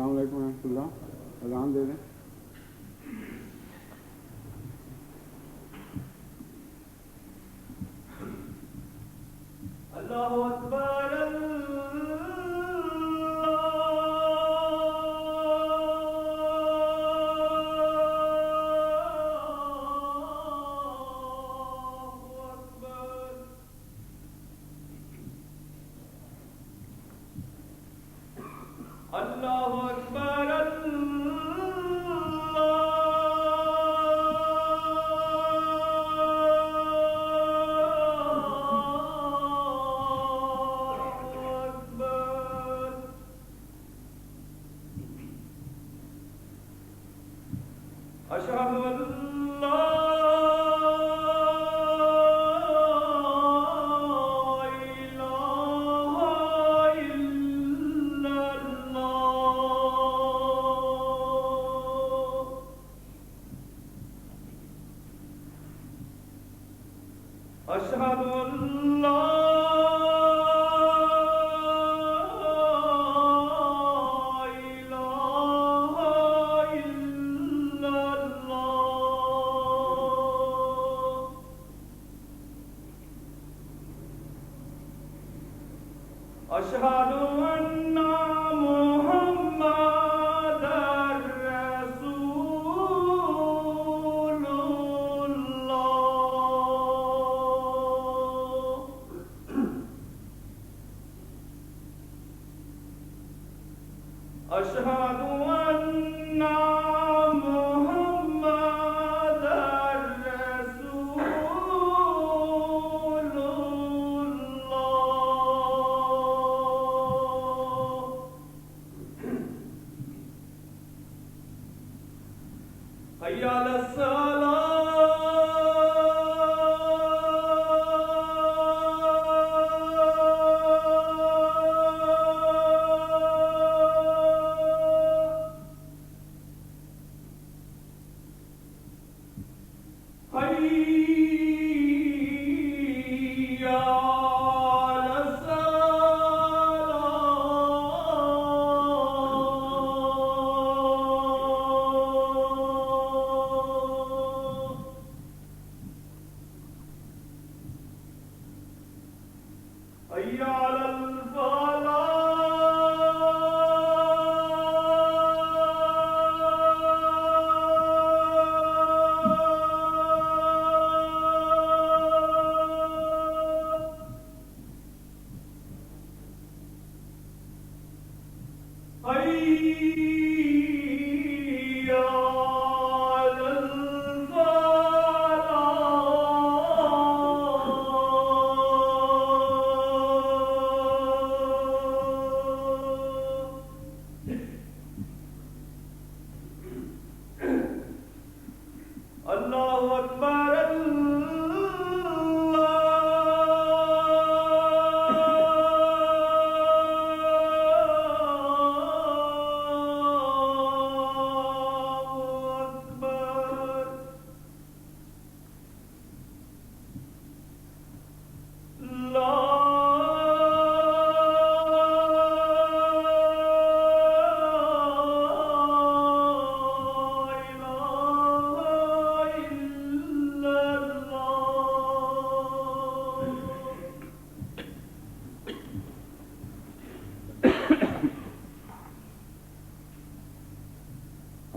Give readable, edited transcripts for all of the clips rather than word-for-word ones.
السلام علیکم ورحمۃ اللہ. اذان دے دیں. اللہ اکبر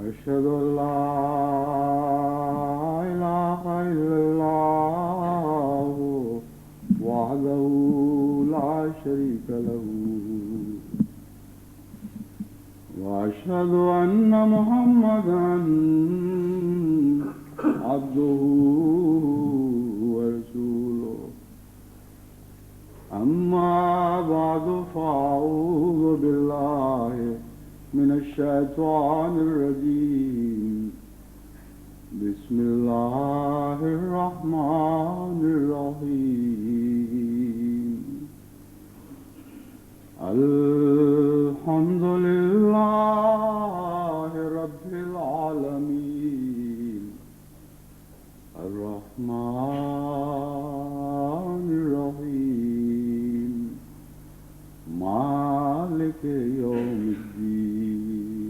أشهد أن لا إله إلا الله وحده لا شريك له وأشهد أن محمدا عبده ورسوله أما بعد فأعوذ بالله من الشيطان الرجيم بسم الله الرحمن الرحيم الحمد لله رب العالمين الرحمن الرحيم مالك يوم الدين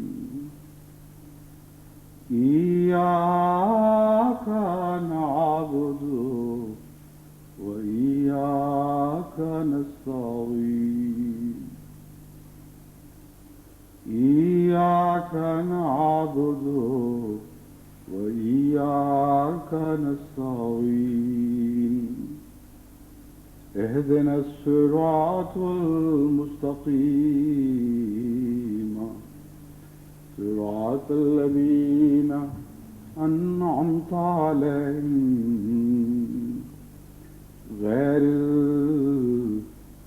نستعين إياك نعبد وإياك نستعين اهدنا الصراط المستقيم صراط الذين أنعمت عليهم غير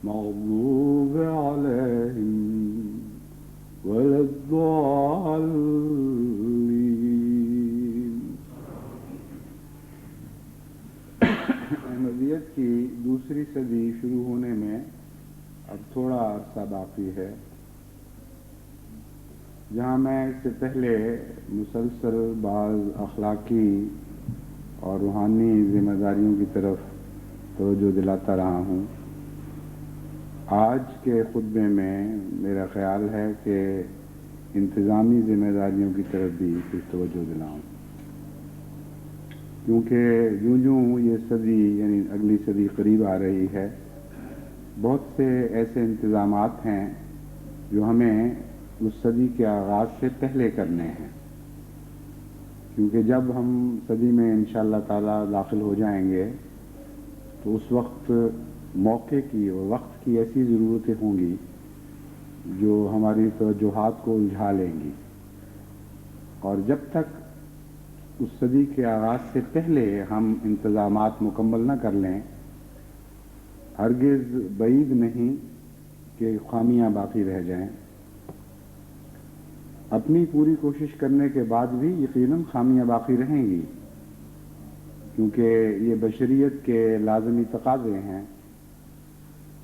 المغضوب عليهم ولا الضالين۔ احمدیت کی دوسری صدی شروع ہونے میں اب تھوڑا عرصہ باقی ہے، جہاں میں اس سے پہلے مسلسل بعض اخلاقی اور روحانی ذمہ داریوں کی طرف توجہ دلاتا رہا ہوں۔ آج کے خطبے میں میرا خیال ہے کہ انتظامی ذمہ داریوں کی طرف بھی کچھ توجہ دلاؤں، کیونکہ جوں جوں یہ صدی یعنی اگلی صدی قریب آ رہی ہے، بہت سے ایسے انتظامات ہیں جو ہمیں اس صدی کے آغاز سے پہلے کرنے ہیں، کیونکہ جب ہم صدی میں انشاءاللہ تعالی داخل ہو جائیں گے تو اس وقت موقع کی اور وقت کی ایسی ضرورتیں ہوں گی جو ہماری توجہات کو الجھا لیں گی، اور جب تک اس صدی کے آغاز سے پہلے ہم انتظامات مکمل نہ کر لیں، ہرگز بعید نہیں کہ خامیاں باقی رہ جائیں۔ اپنی پوری کوشش کرنے کے بعد بھی یقیناً خامیاں باقی رہیں گی، کیونکہ یہ بشریت کے لازمی تقاضے ہیں،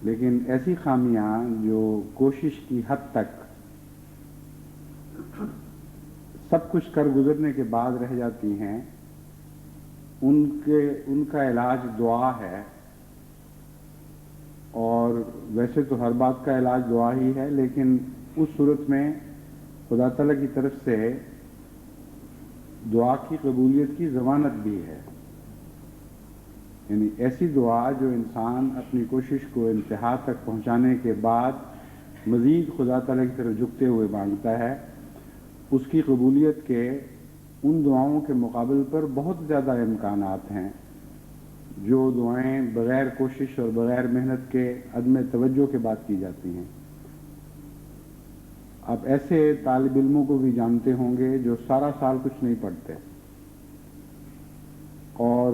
لیکن ایسی خامیاں جو کوشش کی حد تک سب کچھ کر گزرنے کے بعد رہ جاتی ہیں، ان کا علاج دعا ہے، اور ویسے تو ہر بات کا علاج دعا ہی ہے، لیکن اس صورت میں خدا تعالیٰ کی طرف سے دعا کی قبولیت کی ضمانت بھی ہے، یعنی ایسی دعا جو انسان اپنی کوشش کو انتہا تک پہنچانے کے بعد مزید خدا تعالیٰ کی طرف جھکتے ہوئے مانگتا ہے، اس کی قبولیت کے ان دعاؤں کے مقابل پر بہت زیادہ امکانات ہیں جو دعائیں بغیر کوشش اور بغیر محنت کے عدم توجہ کے بعد کی جاتی ہیں۔ آپ ایسے طالب علموں کو بھی جانتے ہوں گے جو سارا سال کچھ نہیں پڑھتے اور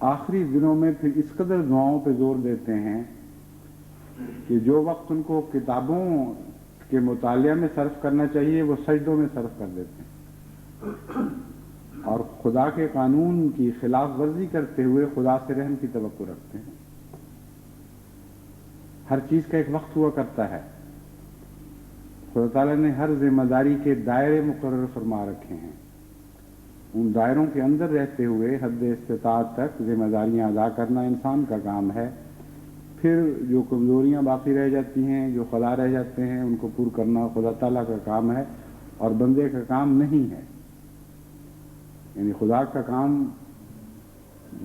آخری دنوں میں پھر اس قدر دعاؤں پہ زور دیتے ہیں کہ جو وقت ان کو کتابوں کے مطالعہ میں صرف کرنا چاہیے وہ سجدوں میں صرف کر دیتے ہیں، اور خدا کے قانون کی خلاف ورزی کرتے ہوئے خدا سے رحم کی توقع رکھتے ہیں۔ ہر چیز کا ایک وقت ہوا کرتا ہے، خدا تعالیٰ نے ہر ذمہ داری کے دائرے مقرر فرما رکھے ہیں، ان دائروں کے اندر رہتے ہوئے حد استطاعت تک ذمہ داریاں ادا کرنا انسان کا کام ہے، پھر جو کمزوریاں باقی رہ جاتی ہیں، جو خلا رہ جاتے ہیں، ان کو پور کرنا خدا تعالیٰ کا کام ہے اور بندے کا کام نہیں ہے۔ یعنی خدا کا کام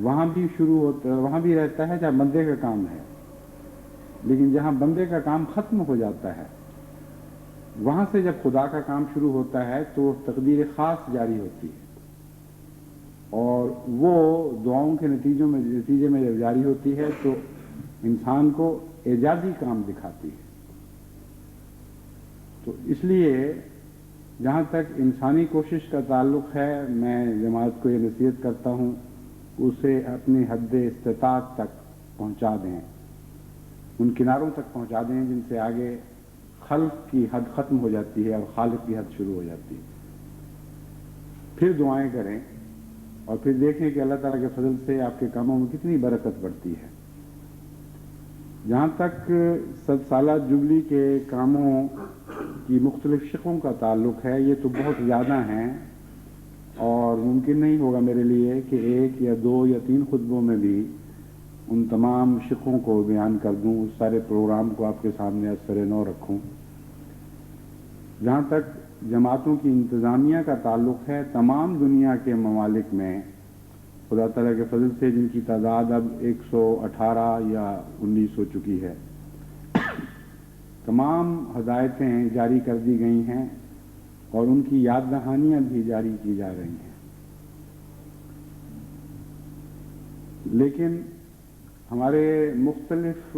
وہاں بھی شروع ہوتا ہے، وہاں بھی رہتا ہے جہاں بندے کا کام ہے، لیکن جہاں بندے کا کام ختم ہو جاتا ہے وہاں سے جب خدا کا کام شروع ہوتا ہے تو تقدیر خاص جاری ہوتی ہے، اور وہ دعاؤں کے نتیجے میں جب جاری ہوتی ہے تو انسان کو اعجازی کام دکھاتی ہے۔ تو اس لیے جہاں تک انسانی کوشش کا تعلق ہے، میں جماعت کو یہ نصیحت کرتا ہوں اسے اپنی حد استطاعت تک پہنچا دیں، ان کناروں تک پہنچا دیں جن سے آگے خلق کی حد ختم ہو جاتی ہے اور خالق کی حد شروع ہو جاتی ہے۔ پھر دعائیں کریں اور پھر دیکھیں کہ اللہ تعالیٰ کے فضل سے آپ کے کاموں میں کتنی برکت بڑھتی ہے۔ جہاں تک 100 سالہ جبلی کے کاموں کی مختلف شقوں کا تعلق ہے، یہ تو بہت زیادہ ہیں اور ممکن نہیں ہوگا میرے لیے کہ 1 یا 2 یا 3 خطبوں میں بھی ان تمام شقوں کو بیان کر دوں، اس سارے پروگرام کو آپ کے سامنے از سر نو رکھوں۔ جہاں تک جماعتوں کی انتظامیہ کا تعلق ہے، تمام دنیا کے ممالک میں خدا تعالیٰ کے فضل سے جن کی تعداد اب 118 یا 19 ہو چکی ہے، تمام ہدایتیں جاری کر دی گئی ہیں اور ان کی یاد دہانیاں بھی جاری کی جا رہی ہیں۔ لیکن ہمارے مختلف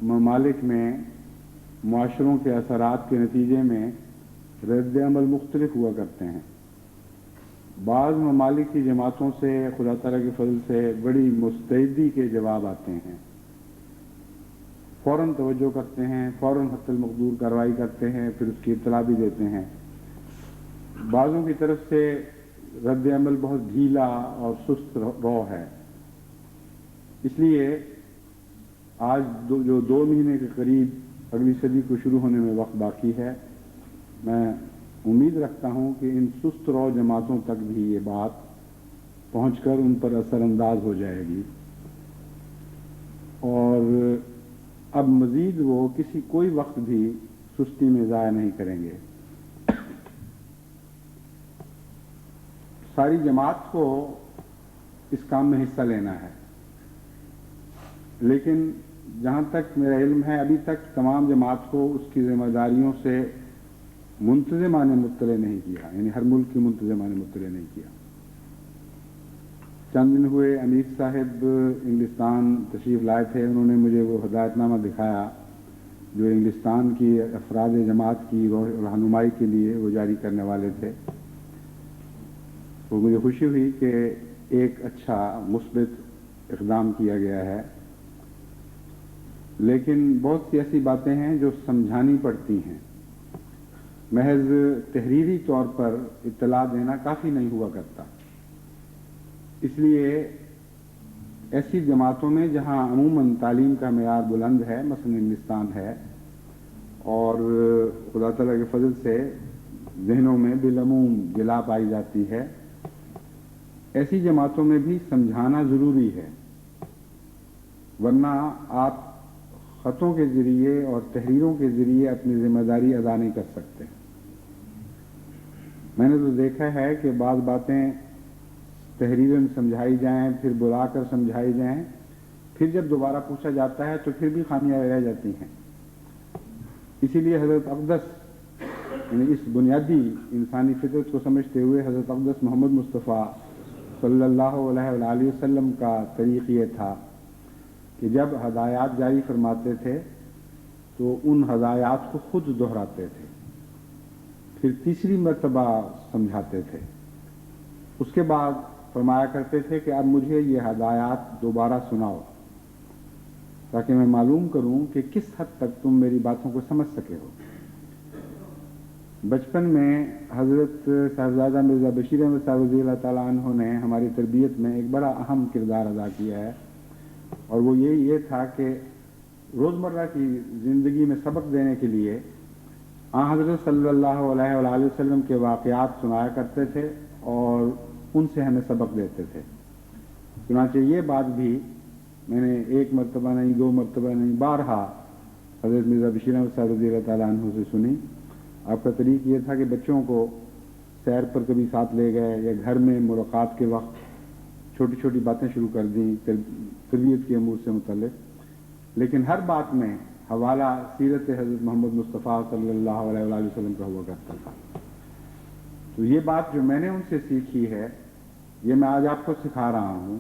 ممالک میں معاشروں کے اثرات کے نتیجے میں رد عمل مختلف ہوا کرتے ہیں۔ بعض ممالک کی جماعتوں سے خدا تعالیٰ کے فضل سے بڑی مستعدی کے جواب آتے ہیں، فوراً توجہ کرتے ہیں، فوراً حتی المقدور کارروائی کرتے ہیں، پھر اس کی اطلاع بھی دیتے ہیں۔ بعضوں کی طرف سے رد عمل بہت ڈھیلا اور سست رو ہے۔ اس لیے آج جو 2 مہینے کے قریب اگلی صدی کو شروع ہونے میں وقت باقی ہے، میں امید رکھتا ہوں کہ ان سست رو جماعتوں تک بھی یہ بات پہنچ کر ان پر اثر انداز ہو جائے گی، اور اب مزید وہ کوئی وقت بھی سستی میں ضائع نہیں کریں گے۔ ساری جماعت کو اس کام میں حصہ لینا ہے، لیکن جہاں تک میرا علم ہے ابھی تک تمام جماعت کو اس کی ذمہ داریوں سے منتظمانہ مطلع نہیں کیا، یعنی ہر ملک کی منتظمانہ مطلع نہیں کیا۔ چند دن ہوئے امیر صاحب انگلستان تشریف لائے تھے، انہوں نے مجھے وہ ہدایت نامہ دکھایا جو انگلستان کی افراد جماعت کی رہنمائی کے لیے وہ جاری کرنے والے تھے۔ تو مجھے خوشی ہوئی کہ ایک اچھا مثبت اقدام کیا گیا ہے، لیکن بہت سی ایسی باتیں ہیں جو سمجھانی پڑتی ہیں۔ محض تحریری طور پر اطلاع دینا کافی نہیں ہوا کرتا۔ اس لیے ایسی جماعتوں میں جہاں عموماً تعلیم کا معیار بلند ہے، مثلا انگلستان ہے، اور خدا تعالیٰ کے فضل سے ذہنوں میں بالعموم جلا پائی جاتی ہے، ایسی جماعتوں میں بھی سمجھانا ضروری ہے، ورنہ آپ خطوں کے ذریعے اور تحریروں کے ذریعے اپنی ذمہ داری ادا نہیں کر سکتے۔ میں نے تو دیکھا ہے کہ بعض باتیں تحریراً سمجھائی جائیں، پھر بلا کر سمجھائی جائیں، پھر جب دوبارہ پوچھا جاتا ہے تو پھر بھی خامیاں رہ جاتی ہیں۔ اسی لیے حضرت اقدس، یعنی اس بنیادی انسانی فطرت کو سمجھتے ہوئے حضرت اقدس محمد مصطفیٰ صلی اللہ علیہ وآلہ وسلم کا طریق یہ تھا کہ جب ہدایات جاری فرماتے تھے تو ان ہدایات کو خود دہراتے تھے، پھر تیسری مرتبہ سمجھاتے تھے، اس کے بعد فرمایا کرتے تھے کہ اب مجھے یہ ہدایات دوبارہ سناؤ تاکہ میں معلوم کروں کہ کس حد تک تم میری باتوں کو سمجھ سکے ہو۔ بچپن میں حضرت صاحبزادہ مرزا بشیر احمد صاحب رضی اللہ تعالیٰ عنہ نے ہماری تربیت میں ایک بڑا اہم کردار ادا کیا ہے، اور وہ یہ تھا کہ روزمرہ کی زندگی میں سبق دینے کے لیے آن حضرت صلی اللہ علیہ وآلہ وسلم کے واقعات سنایا کرتے تھے اور ان سے ہمیں سبق دیتے تھے۔ چنانچہ یہ بات بھی میں نے ایک مرتبہ نہیں، 2 مرتبہ نہیں، بارہا حضرت مرزا بشیر احمد صاحب رضی اللہ تعالیٰ عنہ سے سنی۔ آپ کا طریق یہ تھا کہ بچوں کو سیر پر کبھی ساتھ لے گئے یا گھر میں ملاقات کے وقت چھوٹی چھوٹی باتیں شروع کر دیں تربیت کے امور سے متعلق، لیکن ہر بات میں حوالہ سیرت حضرت محمد مصطفیٰ صلی اللہ علیہ وآلہ وسلم کا ہوا کرتا تھا۔ تو یہ بات جو میں نے ان سے سیکھی ہے، یہ میں آج آپ کو سکھا رہا ہوں۔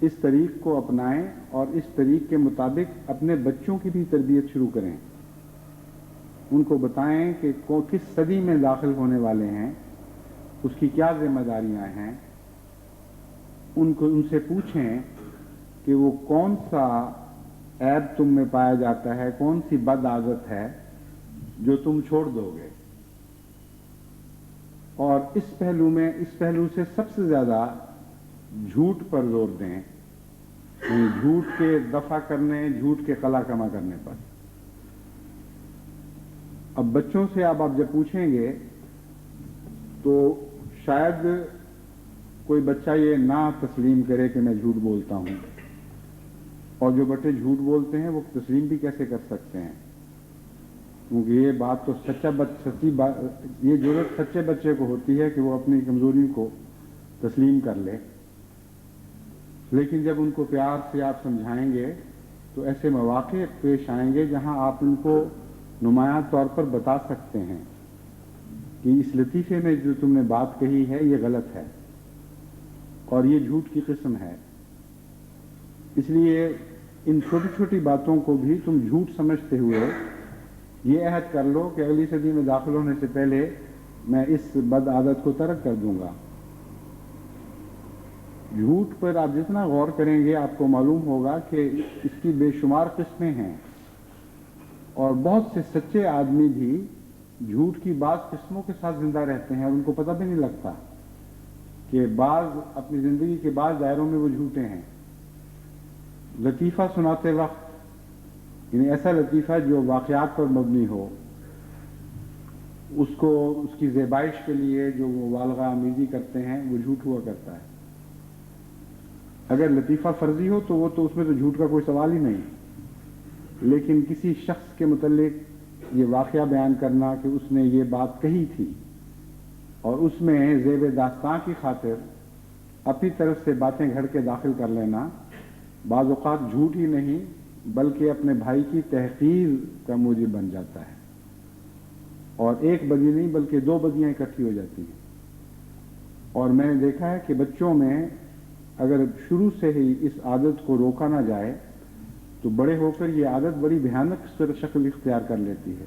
اس طریق کو اپنائیں اور اس طریق کے مطابق اپنے بچوں کی بھی تربیت شروع کریں، ان کو بتائیں کہ کس صدی میں داخل ہونے والے ہیں، اس کی کیا ذمہ داریاں ہیں، ان سے پوچھیں کہ وہ کون سا عیب تم میں پایا جاتا ہے، کون سی بد عادت ہے جو تم چھوڑ دو گے، اور اس پہلو سے سب سے زیادہ جھوٹ پر زور دیں، یعنی جھوٹ کے دفع کرنے، جھوٹ کے قلع کما کرنے پر۔ اب بچوں سے آپ جب پوچھیں گے تو شاید کوئی بچہ یہ نہ تسلیم کرے کہ میں جھوٹ بولتا ہوں، اور جو بچے جھوٹ بولتے ہیں وہ تسلیم بھی کیسے کر سکتے ہیں، کیونکہ یہ بات تو یہ ضرورت سچے بچے کو ہوتی ہے کہ وہ اپنی کمزوری کو تسلیم کر لے، لیکن جب ان کو پیار سے آپ سمجھائیں گے تو ایسے مواقع پیش آئیں گے جہاں آپ ان کو نمایاں طور پر بتا سکتے ہیں کہ اس لطیفے میں جو تم نے بات کہی ہے یہ غلط ہے اور یہ جھوٹ کی قسم ہے، اس لیے ان چھوٹی چھوٹی باتوں کو بھی تم جھوٹ سمجھتے ہوئے یہ عہد کر لو کہ اگلی صدی میں داخل ہونے سے پہلے میں اس بد عادت کو ترک کر دوں گا۔ جھوٹ پر آپ جتنا غور کریں گے آپ کو معلوم ہوگا کہ اس کی بے شمار قسمیں ہیں، اور بہت سے سچے آدمی بھی جھوٹ کی بعض قسموں کے ساتھ زندہ رہتے ہیں اور ان کو پتہ بھی نہیں لگتا کہ بعض اپنی زندگی کے بعض دائروں میں وہ جھوٹے ہیں۔ لطیفہ سناتے وقت، یعنی ایسا لطیفہ جو واقعات پر مبنی ہو، اس کی زیبائش کے لیے جو وہ مبالغہ آمیزی کرتے ہیں وہ جھوٹ ہوا کرتا ہے۔ اگر لطیفہ فرضی ہو تو اس میں تو جھوٹ کا کوئی سوال ہی نہیں، لیکن کسی شخص کے متعلق یہ واقعہ بیان کرنا کہ اس نے یہ بات کہی تھی اور اس میں زیب داستان کی خاطر اپنی طرف سے باتیں گھڑ کے داخل کر لینا بعض اوقات جھوٹ ہی نہیں بلکہ اپنے بھائی کی تحقیر کا موجب بن جاتا ہے، اور ایک بدی نہیں بلکہ دو بدیاں اکٹھی ہو جاتی ہیں۔ اور میں نے دیکھا ہے کہ بچوں میں اگر شروع سے ہی اس عادت کو روکا نہ جائے تو بڑے ہو کر یہ عادت بڑی بھیانک شکل اختیار کر لیتی ہے۔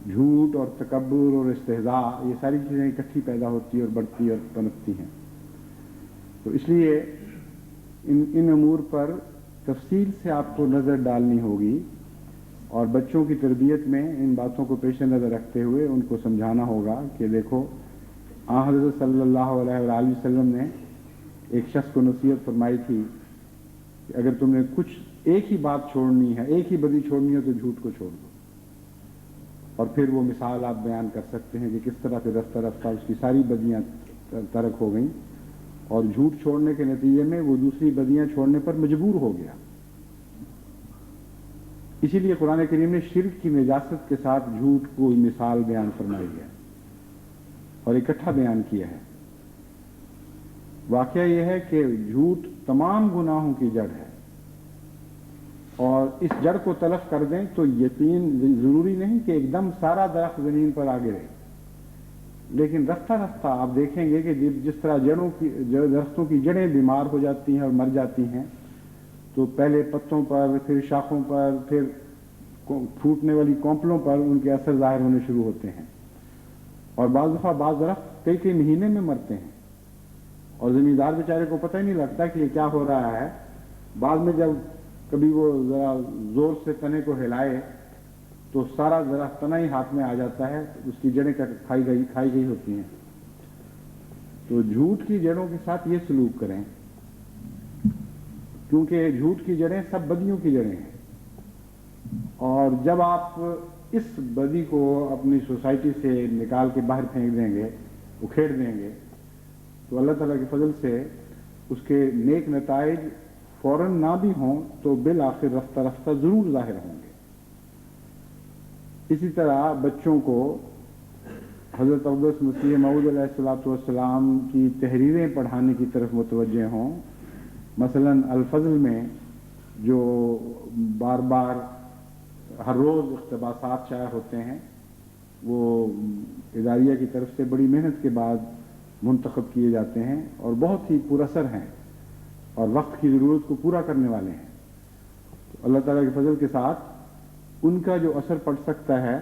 جھوٹ اور تکبر اور استہزاء، یہ ساری چیزیں اکٹھی پیدا ہوتی اور بڑھتی اور پنپتی ہیں۔ تو اس لیے ان امور پر تفصیل سے آپ کو نظر ڈالنی ہوگی اور بچوں کی تربیت میں ان باتوں کو پیش نظر رکھتے ہوئے ان کو سمجھانا ہوگا کہ دیکھو، حضرت صلی اللہ علیہ وآلہ وسلم نے ایک شخص کو نصیحت فرمائی تھی کہ اگر تم نے کچھ ایک ہی بات چھوڑنی ہے، ایک ہی بدی چھوڑنی ہے تو جھوٹ کو چھوڑ دو، اور پھر وہ مثال آپ بیان کر سکتے ہیں کہ کس طرح سے رفتہ رفتہ اس کی ساری بدیاں ترک ہو گئیں اور جھوٹ چھوڑنے کے نتیجے میں وہ دوسری بدیاں چھوڑنے پر مجبور ہو گیا۔ اسی لیے قرآن کریم نے شرک کی نجاست کے ساتھ جھوٹ کو مثال بیان فرمائی ہے اور اکٹھا بیان کیا ہے۔ واقعہ یہ ہے کہ جھوٹ تمام گناہوں کی جڑ ہے، اور اس جڑ کو تلف کر دیں تو یقین ضروری نہیں کہ ایک دم سارا درخت زمین پر آ گرے، لیکن رفتہ رفتہ آپ دیکھیں گے کہ جس طرح درختوں کی جڑیں بیمار ہو جاتی ہیں اور مر جاتی ہیں تو پہلے پتوں پر، پھر شاخوں پر، پھر پھوٹنے والی کونپلوں پر ان کے اثر ظاہر ہونے شروع ہوتے ہیں، اور بعض دفعہ بعض درخت کئی مہینے میں مرتے ہیں اور زمیندار بیچارے کو پتہ ہی نہیں لگتا کہ یہ کیا ہو رہا ہے۔ بعد میں جب کبھی وہ ذرا زور سے تنے کو ہلائے تو سارا درخت تنا ہی ہاتھ میں آ جاتا ہے، اس کی جڑیں کھائی گئی ہوتی ہیں۔ تو جھوٹ کی جڑوں کے ساتھ یہ سلوک کریں، کیونکہ جھوٹ کی جڑیں سب بدیوں کی جڑیں ہیں، اور جب آپ اس بدی کو اپنی سوسائٹی سے نکال کے باہر پھینک دیں گے، اکھیڑ دیں گے، تو اللہ تعالیٰ کے فضل سے اس کے نیک نتائج فوراً نہ بھی ہوں تو بالآخر رفتہ رفتہ ضرور ظاہر ہوں گے۔ اسی طرح بچوں کو حضرت اقدس مسیح موعود علیہ السلام کی تحریریں پڑھانے کی طرف متوجہ ہوں۔ مثلا الفضل میں جو بار بار ہر روز اقتباسات شائع ہوتے ہیں، وہ اداریہ کی طرف سے بڑی محنت کے بعد منتخب کیے جاتے ہیں اور بہت ہی پر اثر ہیں اور وقت کی ضرورت کو پورا کرنے والے ہیں۔ تو اللہ تعالیٰ کے فضل کے ساتھ ان کا جو اثر پڑ سکتا ہے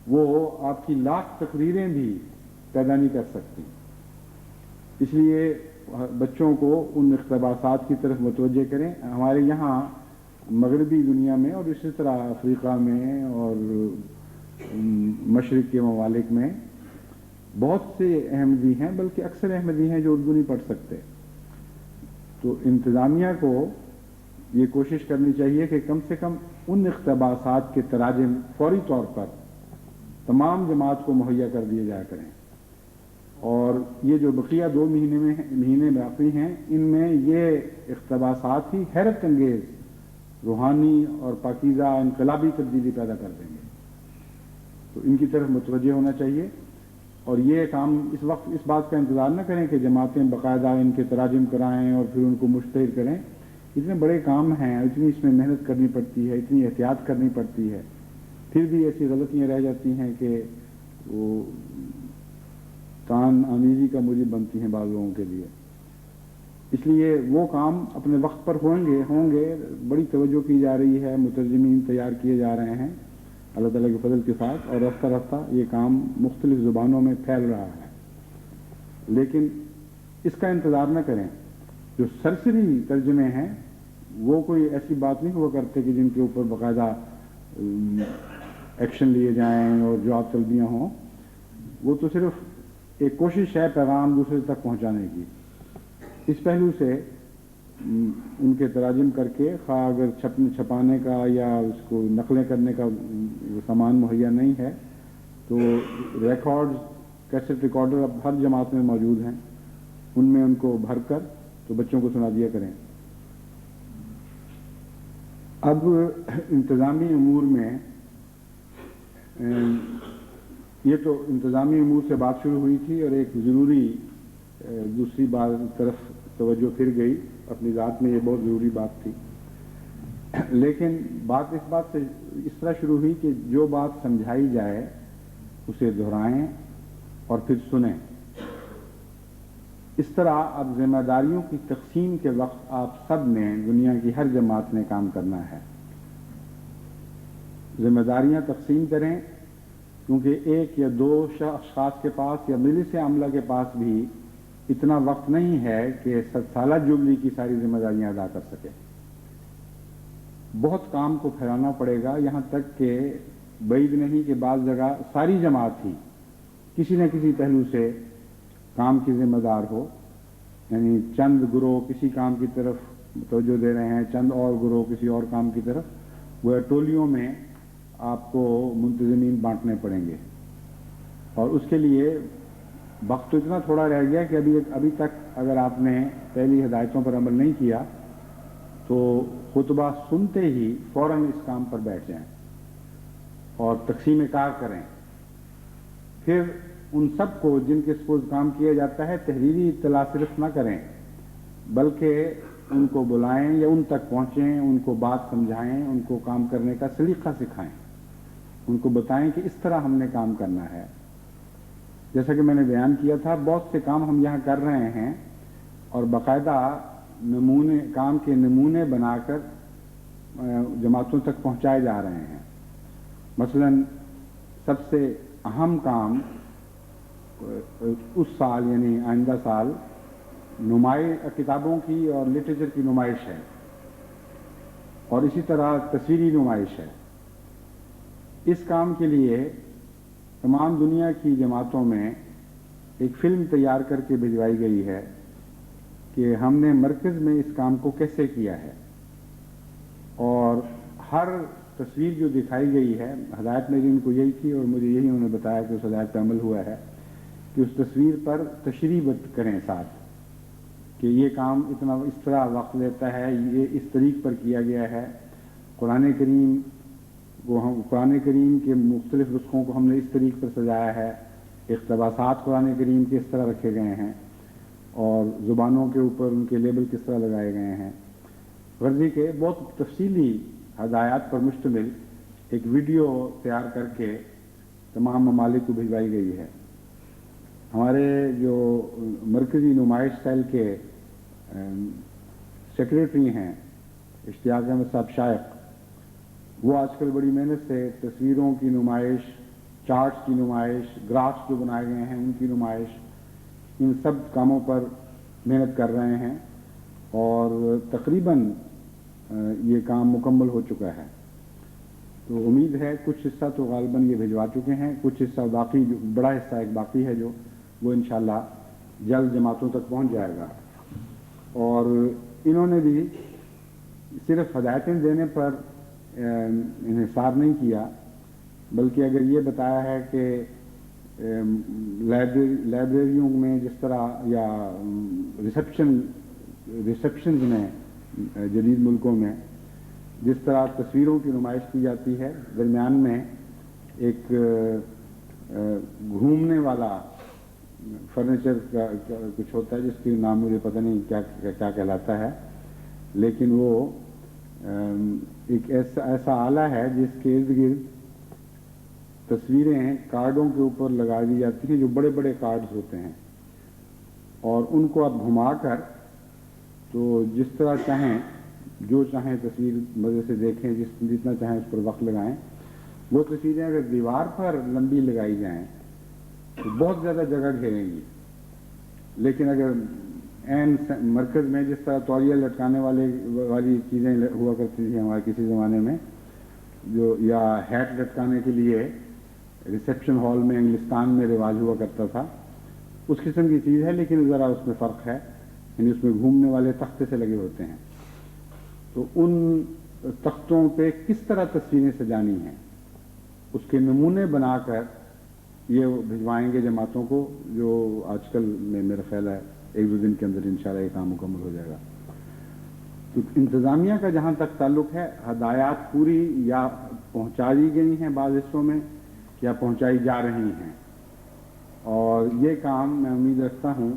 وہ آپ کی لاکھ تقریریں بھی پیدا نہیں کر سکتی۔ اس لیے بچوں کو ان اقتباسات کی طرف متوجہ کریں۔ ہمارے یہاں مغربی دنیا میں اور اسی طرح افریقہ میں اور مشرق کے ممالک میں بہت سے احمدی ہیں، بلکہ اکثر احمدی ہیں جو اردو نہیں پڑھ سکتے۔ تو انتظامیہ کو یہ کوشش کرنی چاہیے کہ کم سے کم ان اقتباسات کے تراجم فوری طور پر تمام جماعت کو مہیا کر دیے جایا کریں، اور یہ جو بقیہ 2 مہینے باقی ہیں ان میں یہ اقتباسات ہی حیرت انگیز روحانی اور پاکیزہ انقلابی تبدیلی پیدا کر دیں گے۔ تو ان کی طرف متوجہ ہونا چاہیے۔ اور یہ کام اس وقت اس بات کا انتظار نہ کریں کہ جماعتیں باقاعدہ ان کے تراجم کرائیں اور پھر ان کو مشتہر کریں. اتنے بڑے کام ہیں, اتنی اس میں محنت کرنی پڑتی ہے, اتنی احتیاط کرنی پڑتی ہے, پھر بھی ایسی غلطیاں رہ جاتی ہیں کہ وہ تان آمیزی کا موجب بنتی ہیں بعض لوگوں کے لیے. اس لیے وہ کام اپنے وقت پر ہوں گے. بڑی توجہ کی جا رہی ہے, مترجمین تیار کیے جا رہے ہیں اللہ تعالیٰ کے فضل کے ساتھ, اور رفتہ رفتہ یہ کام مختلف زبانوں میں پھیل رہا ہے. لیکن اس کا انتظار نہ کریں. جو سرسری ترجمے ہیں وہ کوئی ایسی بات نہیں ہوا کرتے کہ جن کے اوپر باقاعدہ ایکشن لیے جائیں اور جواب طلبیاں ہوں. وہ تو صرف ایک کوشش ہے پیغام دوسرے تک پہنچانے کی. اس پہلو سے ان کے تراجم کر کے, خواہ اگر چھپانے کا یا اس کو نقلیں کرنے کا سامان مہیا نہیں ہے تو ریکارڈز, کیسٹ ریکارڈر اب ہر جماعت میں موجود ہیں, ان میں ان کو بھر کر تو بچوں کو سنا دیا کریں. اب انتظامی امور میں, یہ تو انتظامی امور سے بات شروع ہوئی تھی اور ایک ضروری دوسری بات طرف توجہ پھر گئی. اپنی ذات میں یہ بہت ضروری بات تھی, لیکن بات اس بات سے اس طرح شروع ہوئی کہ جو بات سمجھائی جائے اسے دہرائیں اور پھر سنیں. اس طرح اب ذمہ داریوں کی تقسیم کے وقت آپ سب نے, دنیا کی ہر جماعت نے کام کرنا ہے. ذمہ داریاں تقسیم کریں, کیونکہ ایک یا دو اشخاص کے پاس یا مجلس عاملہ کے پاس بھی اتنا وقت نہیں ہے کہ 7 سالہ جبلی کی ساری ذمہ داریاں ادا کر سکے. بہت کام کو پھیلانا پڑے گا, یہاں تک کہ بعید نہیں کہ بعض جگہ ساری جماعت ہی کسی نہ کسی پہلو سے کام کی ذمہ دار ہو. یعنی چند گروہ کسی کام کی طرف توجہ دے رہے ہیں, چند اور گروہ کسی اور کام کی طرف. وہ ٹولیوں میں آپ کو منتظمین بانٹنے پڑیں گے, اور اس کے لیے وقت تو اتنا تھوڑا رہ گیا کہ ابھی تک اگر آپ نے پہلی ہدایتوں پر عمل نہیں کیا تو خطبہ سنتے ہی فوراً اس کام پر بیٹھ جائیں اور تقسیم کار کریں. پھر ان سب کو جن کے سپوز کام کیا جاتا ہے تحریری اطلاع صرف نہ کریں, بلکہ ان کو بلائیں یا ان تک پہنچیں, ان کو بات سمجھائیں, ان کو کام کرنے کا سلیقہ سکھائیں, ان کو بتائیں کہ اس طرح ہم نے کام کرنا ہے. جیسا کہ میں نے بیان کیا تھا, بہت سے کام ہم یہاں کر رہے ہیں اور باقاعدہ کام کے نمونے بنا کر جماعتوں تک پہنچائے جا رہے ہیں. مثلا سب سے اہم کام اس سال یعنی آئندہ سال کتابوں کی اور لٹریچر کی نمائش ہے, اور اسی طرح تصویری نمائش ہے. اس کام کے لیے تمام دنیا کی جماعتوں میں ایک فلم تیار کر کے بھجوائی گئی ہے کہ ہم نے مرکز میں اس کام کو کیسے کیا ہے. اور ہر تصویر جو دکھائی گئی ہے, ہدایت میری ان کو یہی تھی اور مجھے یہی انہوں نے بتایا کہ اس ہدایت پہ عمل ہوا ہے کہ اس تصویر پر تشریح کریں ساتھ کہ یہ کام اتنا اس طرح وقت لیتا ہے, یہ اس طریق پر کیا گیا ہے. قرآن کریم کے مختلف نسخوں کو ہم نے اس طریق پر سجایا ہے, اقتباسات قرآن کریم کے اس طرح رکھے گئے ہیں, اور زبانوں کے اوپر ان کے لیبل کس طرح لگائے گئے ہیں. غرضی کے بہت تفصیلی ہدایات پر مشتمل ایک ویڈیو تیار کر کے تمام ممالک کو بھجوائی گئی ہے. ہمارے جو مرکزی نمائش سیل کے سیکریٹری ہیں اشتیاق احمد صاحب شائق, وہ آج کل بڑی محنت سے تصویروں کی نمائش, چارٹس کی نمائش, گرافس جو بنائے گئے ہیں ان کی نمائش, ان سب کاموں پر محنت کر رہے ہیں, اور تقریباً یہ کام مکمل ہو چکا ہے. تو امید ہے کچھ حصہ تو غالباً یہ بھجوا چکے ہیں, کچھ حصہ باقی, جو بڑا حصہ ایک باقی ہے جو وہ انشاءاللہ جلد جماعتوں تک پہنچ جائے گا. اور انہوں نے بھی صرف ہدایتیں دینے پر انحصار نہیں کیا, بلکہ اگر یہ بتایا ہے کہ لائبریریوں میں جس طرح یا ریسپشنز میں جدید ملکوں میں جس طرح تصویروں کی نمائش کی جاتی ہے, درمیان میں ایک گھومنے والا فرنیچر کا کچھ ہوتا ہے جس کے نام مجھے پتہ نہیں کیا کہلاتا ہے، لیکن وہ ایک ایسا آلہ ہے جس کے ارد گرد تصویریں کارڈوں کے اوپر لگا دی جاتی ہیں، جو بڑے بڑے کارڈز ہوتے ہیں، اور ان کو آپ گھما کر تو جس طرح چاہیں، جو چاہیں تصویر مزے سے دیکھیں، جتنا چاہیں اس پر وقت لگائیں. وہ تصویریں اگر دیوار پر لمبی لگائی جائیں تو بہت زیادہ جگہ گھیریں گی، لیکن اگر عین مرکز میں جس طرح تولیہ لٹکانے والی چیزیں ہوا کرتی تھیں ہمارے کسی زمانے میں، جو یا ہیٹ لٹکانے کے لیے ریسیپشن ہال میں انگلستان میں رواج ہوا کرتا تھا، اس قسم کی چیز ہے، لیکن ذرا اس میں فرق ہے، یعنی اس میں گھومنے والے تختے سے لگے ہوتے ہیں. تو ان تختوں پہ کس طرح تصویریں سجانی ہیں اس کے نمونے بنا کر یہ بھجوائیں گے جماعتوں کو، جو آج کل میں میرا خیال ہے 1-2 دن کے اندر انشاءاللہ یہ کام مکمل ہو جائے گا. تو انتظامیہ کا جہاں تک تعلق ہے، ہدایات پوری یا پہنچا دی گئی ہیں بعض حصوں میں یا پہنچائی جا رہی ہیں، اور یہ کام میں امید رکھتا ہوں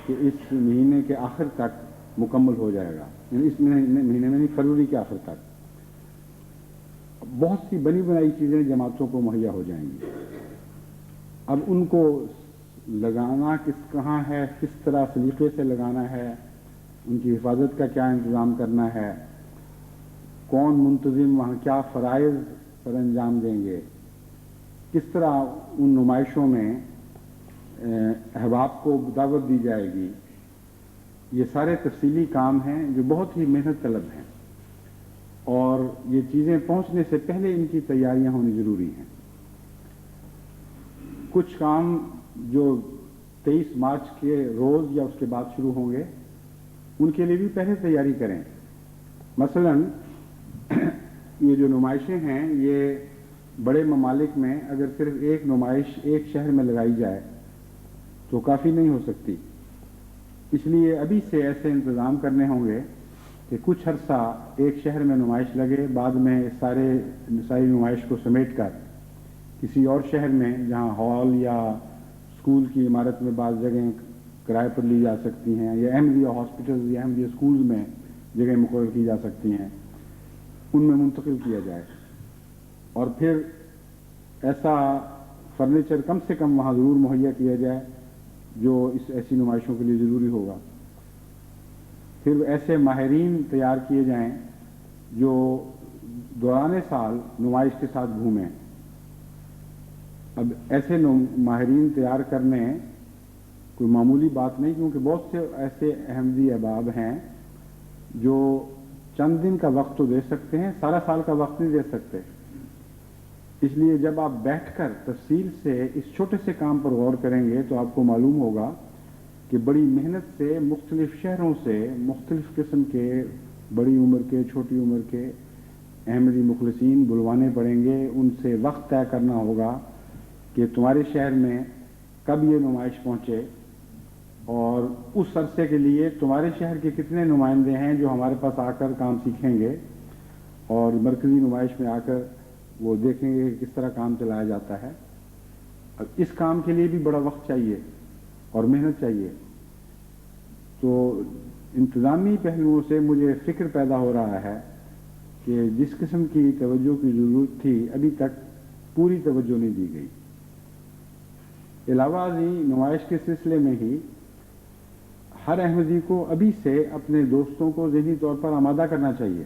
کہ اس مہینے کے آخر تک مکمل ہو جائے گا، یعنی اس مہینے میں نہیں، فروری کے آخر تک بہت سی بنی بنائی چیزیں جماعتوں کو مہیا ہو جائیں گی. اب ان کو لگانا کہاں ہے، کس طرح سلیقے سے لگانا ہے، ان کی حفاظت کا کیا انتظام کرنا ہے، کون منتظم وہاں کیا فرائض پر انجام دیں گے، کس طرح ان نمائشوں میں احباب کو دعوت دی جائے گی، یہ سارے تفصیلی کام ہیں جو بہت ہی محنت طلب ہیں، اور یہ چیزیں پہنچنے سے پہلے ان کی تیاریاں ہونی ضروری ہیں. کچھ کام جو 23 مارچ کے روز یا اس کے بعد شروع ہوں گے ان کے لیے بھی پہلے تیاری کریں. مثلا یہ جو نمائشیں ہیں، یہ بڑے ممالک میں اگر صرف ایک نمائش ایک شہر میں لگائی جائے تو کافی نہیں ہو سکتی. اس لیے ابھی سے ایسے انتظام کرنے ہوں گے کہ کچھ عرصہ ایک شہر میں نمائش لگے، بعد میں ساری نمائش کو سمیٹ کر کسی اور شہر میں جہاں ہال یا اسکول کی عمارت میں بعض جگہیں کرائے پر لی جا سکتی ہیں، یا احمدیہ ہاسپٹل یا احمدیہ اسکولز میں جگہیں مقرر کی جا سکتی ہیں، ان میں منتقل کیا جائے، اور پھر ایسا فرنیچر کم سے کم وہاں ضرور مہیا کیا جائے جو ایسی نمائشوں کے لیے ضروری ہوگا. پھر ایسے ماہرین تیار کیے جائیں جو دوران سال نمائش کے ساتھ گھومیں. اب ایسے ماہرین تیار کرنے کوئی معمولی بات نہیں، کیونکہ بہت سے ایسے احمدی احباب ہیں جو چند دن کا وقت تو دے سکتے ہیں، سارا سال کا وقت نہیں دے سکتے. اس لیے جب آپ بیٹھ کر تفصیل سے اس چھوٹے سے کام پر غور کریں گے تو آپ کو معلوم ہوگا کہ بڑی محنت سے مختلف شہروں سے مختلف قسم کے بڑی عمر کے چھوٹی عمر کے احمدی مخلصین بلوانے پڑیں گے. ان سے وقت طے کرنا ہوگا کہ تمہارے شہر میں کب یہ نمائش پہنچے، اور اس عرصے کے لیے تمہارے شہر کے کتنے نمائندے ہیں جو ہمارے پاس آ کر کام سیکھیں گے اور مرکزی نمائش میں آ کر وہ دیکھیں گے کہ کس طرح کام چلایا جاتا ہے. اب اس کام کے لیے بھی بڑا وقت چاہیے اور محنت چاہیے. تو انتظامی پہلوؤں سے مجھے فکر پیدا ہو رہا ہے کہ جس قسم کی توجہ کی ضرورت تھی ابھی تک پوری توجہ نہیں دی گئی. علاوہ ازیں نمائش کے سلسلے میں ہی ہر احمدی کو ابھی سے اپنے دوستوں کو ذہنی طور پر آمادہ کرنا چاہیے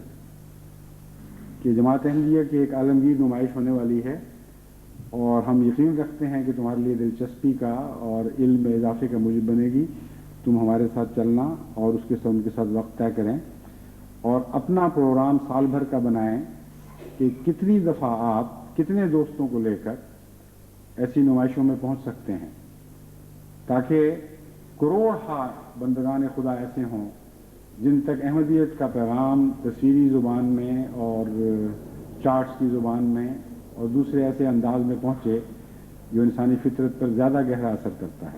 کہ جماعت احمدیہ کی ایک عالمگیر نمائش ہونے والی ہے، اور ہم یقین رکھتے ہیں کہ تمہارے لیے دلچسپی کا اور علم میں اضافے کا موجب بنے گی. تم ہمارے ساتھ چلنا اور اس کے ساتھ ان کے ساتھ وقت طے کریں، اور اپنا پروگرام سال بھر کا بنائیں کہ کتنی دفعہ آپ کتنے دوستوں کو لے کر ایسی نمائشوں میں پہنچ سکتے ہیں، تاکہ کروڑ ہا بندگان خدا ایسے ہوں جن تک احمدیت کا پیغام تصویری زبان میں اور چارٹس کی زبان میں اور دوسرے ایسے انداز میں پہنچے جو انسانی فطرت پر زیادہ گہرا اثر کرتا ہے.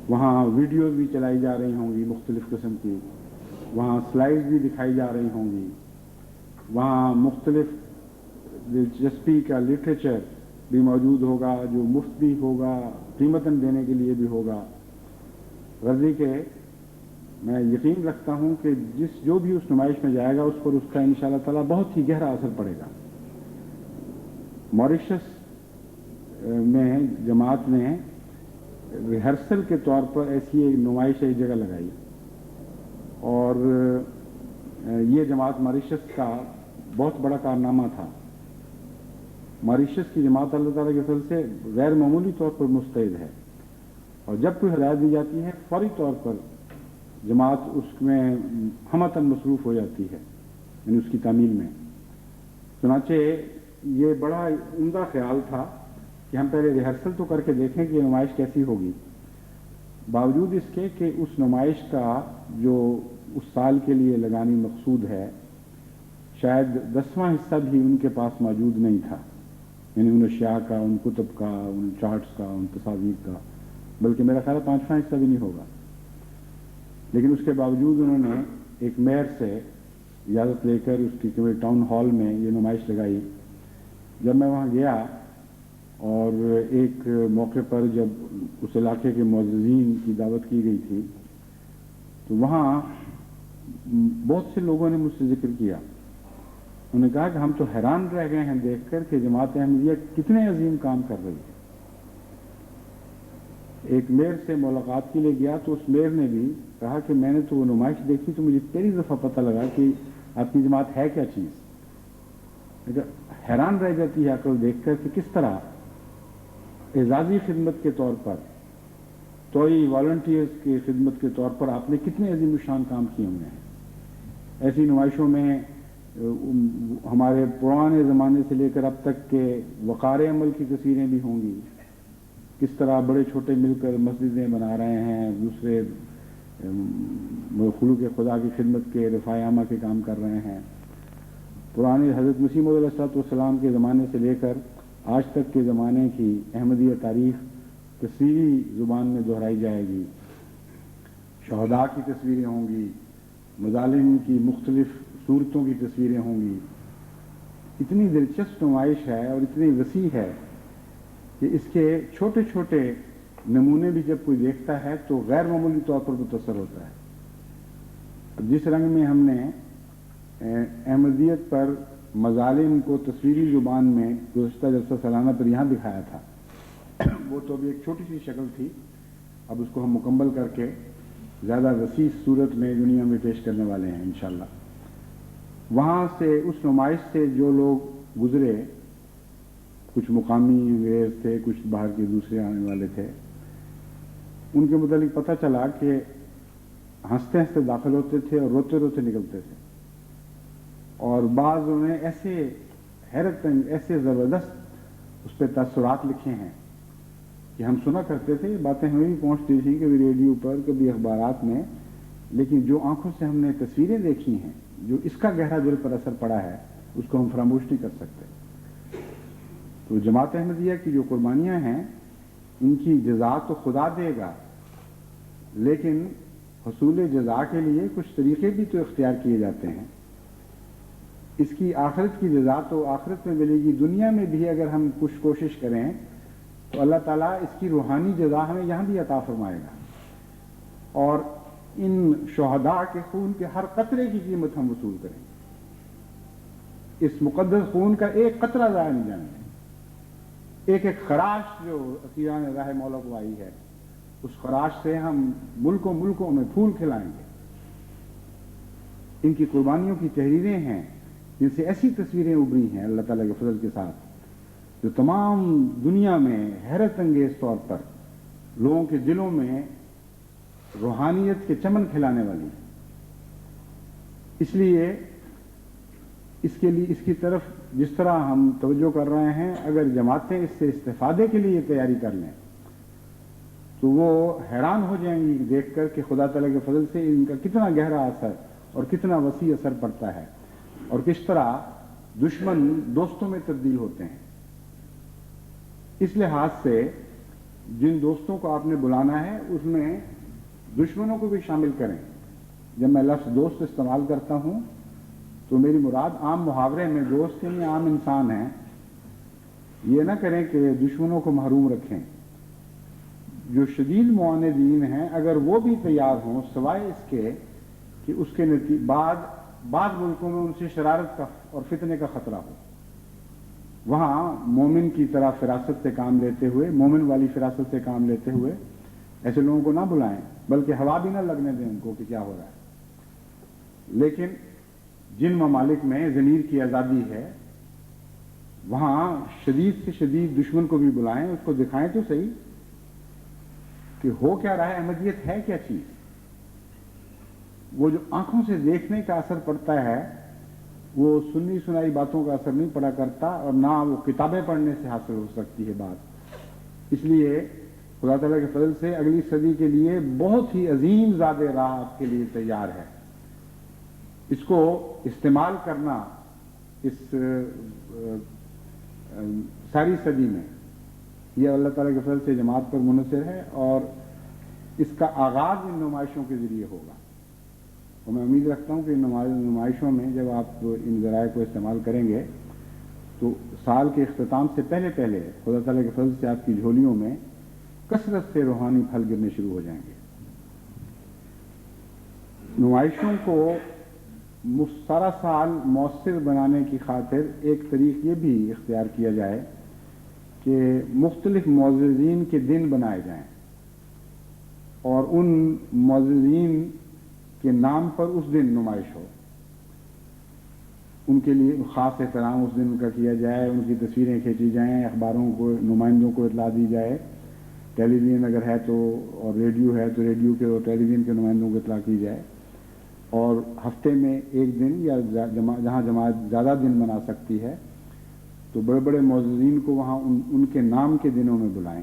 وہاں ویڈیوز بھی چلائی جا رہی ہوں گی مختلف قسم کی، وہاں سلائیڈز بھی دکھائی جا رہی ہوں گی، وہاں مختلف دلچسپی کا لٹریچر بھی موجود ہوگا، جو مفت بھی ہوگا، قیمتاً دینے کے لیے بھی ہوگا۔ غرضی کہ میں یقین رکھتا ہوں کہ جو بھی اس نمائش میں جائے گا اس پر اس کا انشاءاللہ تعالیٰ بہت ہی گہرا اثر پڑے گا۔ موریشس میں جماعت نے ریہرسل کے طور پر ایسی ایک نمائش ایک جگہ لگائی، اور یہ جماعت موریشس کا بہت بڑا کارنامہ تھا۔ موریشس کی جماعت اللہ تعالیٰ کے فضل سے غیر معمولی طور پر مستعد ہے، اور جب کوئی ہدایت دی جاتی ہے فوری طور پر جماعت اس میں ہمتاً مصروف ہو جاتی ہے، یعنی اس کی تعمیل میں۔ چنانچہ یہ بڑا عمدہ خیال تھا کہ ہم پہلے ریہرسل تو کر کے دیکھیں کہ یہ نمائش کیسی ہوگی، باوجود اس کے کہ اس نمائش کا جو اس سال کے لیے لگانی مقصود ہے شاید 10واں حصہ بھی ان کے پاس موجود نہیں تھا، یعنی ان اشیاء کا، ان کتب کا، ان چارٹس کا، ان تصاویر کا، بلکہ میرا خیال ہے 5واں حصہ بھی نہیں ہوگا۔ لیکن اس کے باوجود انہوں نے ایک میئر سے اجازت لے کر اس کی ٹاؤن ہال میں یہ نمائش لگائی۔ جب میں وہاں گیا اور ایک موقع پر جب اس علاقے کے معززین کی دعوت کی گئی تھی تو وہاں بہت سے لوگوں نے مجھ سے ذکر کیا، انہوں نے کہا کہ ہم تو حیران رہ گئے ہیں دیکھ کر کہ جماعت احمدیہ کتنے عظیم کام کر رہی ہے۔ ایک میئر سے ملاقات کے لیے گیا تو اس میئر نے بھی کہا کہ میں نے تو وہ نمائش دیکھی تو مجھے پہلی دفعہ پتہ لگا کہ آپ کی جماعت ہے کیا چیز۔ حیران رہ جاتی ہے عقل دیکھ کر کہ کس طرح اعزازی خدمت کے طور پر، توئی والنٹیئرز کی خدمت کے طور پر آپ نے کتنے عظیم الشان کام کیے ہوئے ہیں۔ ایسی نمائشوں میں ہمارے پرانے زمانے سے لے کر اب تک کے وقار عمل کی تصویریں بھی ہوں گی، کس طرح بڑے چھوٹے مل کر مسجدیں بنا رہے ہیں، دوسرے خلوق خدا کی خدمت کے رفاع عامہ کے کام کر رہے ہیں۔ پرانے حضرت مسیح موعود علیہ السلام کے زمانے سے لے کر آج تک کے زمانے کی احمدیہ تاریخ تصویری زبان میں دہرائی جائے گی، شہداء کی تصویریں ہوں گی، مظالم کی مختلف صورتوں کی تصویریں ہوں گی۔ اتنی دلچسپ نمائش ہے اور اتنی وسیع ہے کہ اس کے چھوٹے چھوٹے نمونے بھی جب کوئی دیکھتا ہے تو غیر معمولی طور پر متاثر ہوتا ہے۔ اب جس رنگ میں ہم نے احمدیت پر مظالم کو تصویری زبان میں گزشتہ جلسہ سالانہ پر یہاں دکھایا تھا، وہ تو ابھی ایک چھوٹی سی شکل تھی، اب اس کو ہم مکمل کر کے زیادہ وسیع صورت میں دنیا میں پیش کرنے والے ہیں انشاءاللہ۔ وہاں سے اس نمائش سے جو لوگ گزرے، کچھ مقامی انگریز تھے، کچھ باہر کے دوسرے آنے والے تھے، ان کے متعلق پتہ چلا کہ ہنستے ہنستے داخل ہوتے تھے اور روتے روتے نکلتے تھے، اور بعض انہیں ایسے حیرت انگیز، ایسے زبردست اس پہ تاثرات لکھے ہیں کہ ہم سنا کرتے تھے، یہ باتیں ہمیں بھی پہنچتی تھیں کبھی ریڈیو پر، کبھی اخبارات میں، لیکن جو آنکھوں سے ہم نے تصویریں دیکھی ہیں، جو اس کا گہرا دل پر اثر پڑا ہے، اس کو ہم فراموش نہیں کر سکتے۔ تو جماعت احمدیہ کی جو قربانیاں ہیں ان کی جزا تو خدا دے گا، لیکن حصول جزا کے لیے کچھ طریقے بھی تو اختیار کیے جاتے ہیں۔ اس کی آخرت کی جزا تو آخرت میں ملے گی، دنیا میں بھی اگر ہم کچھ کوشش کریں تو اللہ تعالیٰ اس کی روحانی جزا ہمیں یہاں بھی عطا فرمائے گا، اور ان شہداء کے خون کے ہر قطرے کی قیمت ہم وصول کریں گے۔ اس مقدس خون کا ایک قطرہ ضائع نہیں جانے گا۔ ایک ایک خراش جو اسیران راہ مولا کو آئی ہے، اس خراش سے ہم ملکوں ملکوں میں پھول کھلائیں گے۔ ان کی قربانیوں کی تحریریں ہیں جن سے ایسی تصویریں ابھری ہیں اللہ تعالیٰ کے فضل کے ساتھ، جو تمام دنیا میں حیرت انگیز طور پر لوگوں کے دلوں میں روحانیت کے چمن کھلانے والی ہیں۔ اس لیے اس کی طرف جس طرح ہم توجہ کر رہے ہیں، اگر جماعتیں اس سے استفادے کے لیے تیاری کر لیں تو وہ حیران ہو جائیں گی دیکھ کر کہ خدا تعالیٰ کے فضل سے ان کا کتنا گہرا اثر اور کتنا وسیع اثر پڑتا ہے، اور کس طرح دشمن دوستوں میں تبدیل ہوتے ہیں۔ اس لحاظ سے جن دوستوں کو آپ نے بلانا ہے اس میں دشمنوں کو بھی شامل کریں۔ جب میں لفظ دوست استعمال کرتا ہوں تو میری مراد عام محاورے میں دوست یعنی عام انسان ہیں، یہ نہ کریں کہ دشمنوں کو محروم رکھیں. جو شدید معاندین ہیں اگر وہ بھی تیار ہوں سوائے اس کے کہ اس کے بعض ملکوں میں ان سے شرارت کا اور فتنے کا خطرہ ہو، وہاں مومن کی طرح فراست سے کام لیتے ہوئے، مومن والی فراست سے کام لیتے ہوئے ایسے لوگوں کو نہ بلائیں، بلکہ ہوا بھی نہ لگنے دیں ان کو کہ کیا ہو رہا ہے. لیکن جن ممالک میں ضمیر کی آزادی ہے وہاں شدید سے شدید دشمن کو بھی بلائیں، اس کو دکھائیں تو صحیح کہ ہو کیا رہا ہے، احمدیت ہے کیا چیز. وہ جو آنکھوں سے دیکھنے کا اثر پڑتا ہے وہ سنی سنائی باتوں کا اثر نہیں پڑا کرتا، اور نہ وہ کتابیں پڑھنے سے حاصل ہو سکتی ہے بات. اس لیے خدا تعالیٰ کے فضل سے اگلی صدی کے لیے بہت ہی عظیم زاد راہ آپ کے لیے تیار ہے. اس کو استعمال کرنا اس ساری صدی میں یہ اللہ تعالیٰ کے فضل سے جماعت پر منحصر ہے، اور اس کا آغاز ان نمائشوں کے ذریعے ہوگا. اور میں امید رکھتا ہوں کہ ان نمائشوں میں جب آپ ان ذرائع کو استعمال کریں گے تو سال کے اختتام سے پہلے پہلے خدا تعالیٰ کے فضل سے آپ کی جھولیوں میں کثرت سے روحانی پھل گرنے شروع ہو جائیں گے. نمائشوں کو سارا سال مؤثر بنانے کی خاطر ایک طریق یہ بھی اختیار کیا جائے کہ مختلف معززین کے دن بنائے جائیں، اور ان معززین کے نام پر اس دن نمائش ہو. ان کے لیے خاص احترام اس دن کا کیا جائے، ان کی تصویریں کھینچی جائیں، اخباروں کو نمائندوں کو اطلاع دی جائے، ٹیلی ویژن اگر ہے تو اور ریڈیو ہے تو ریڈیو کے اور ٹیلی ویژن کے نمائندوں کو اطلاع کی جائے. اور ہفتے میں ایک دن یا جہاں جماعت زیادہ دن منا سکتی ہے تو بڑے بڑے معززین کو وہاں ان کے نام کے دنوں میں بلائیں.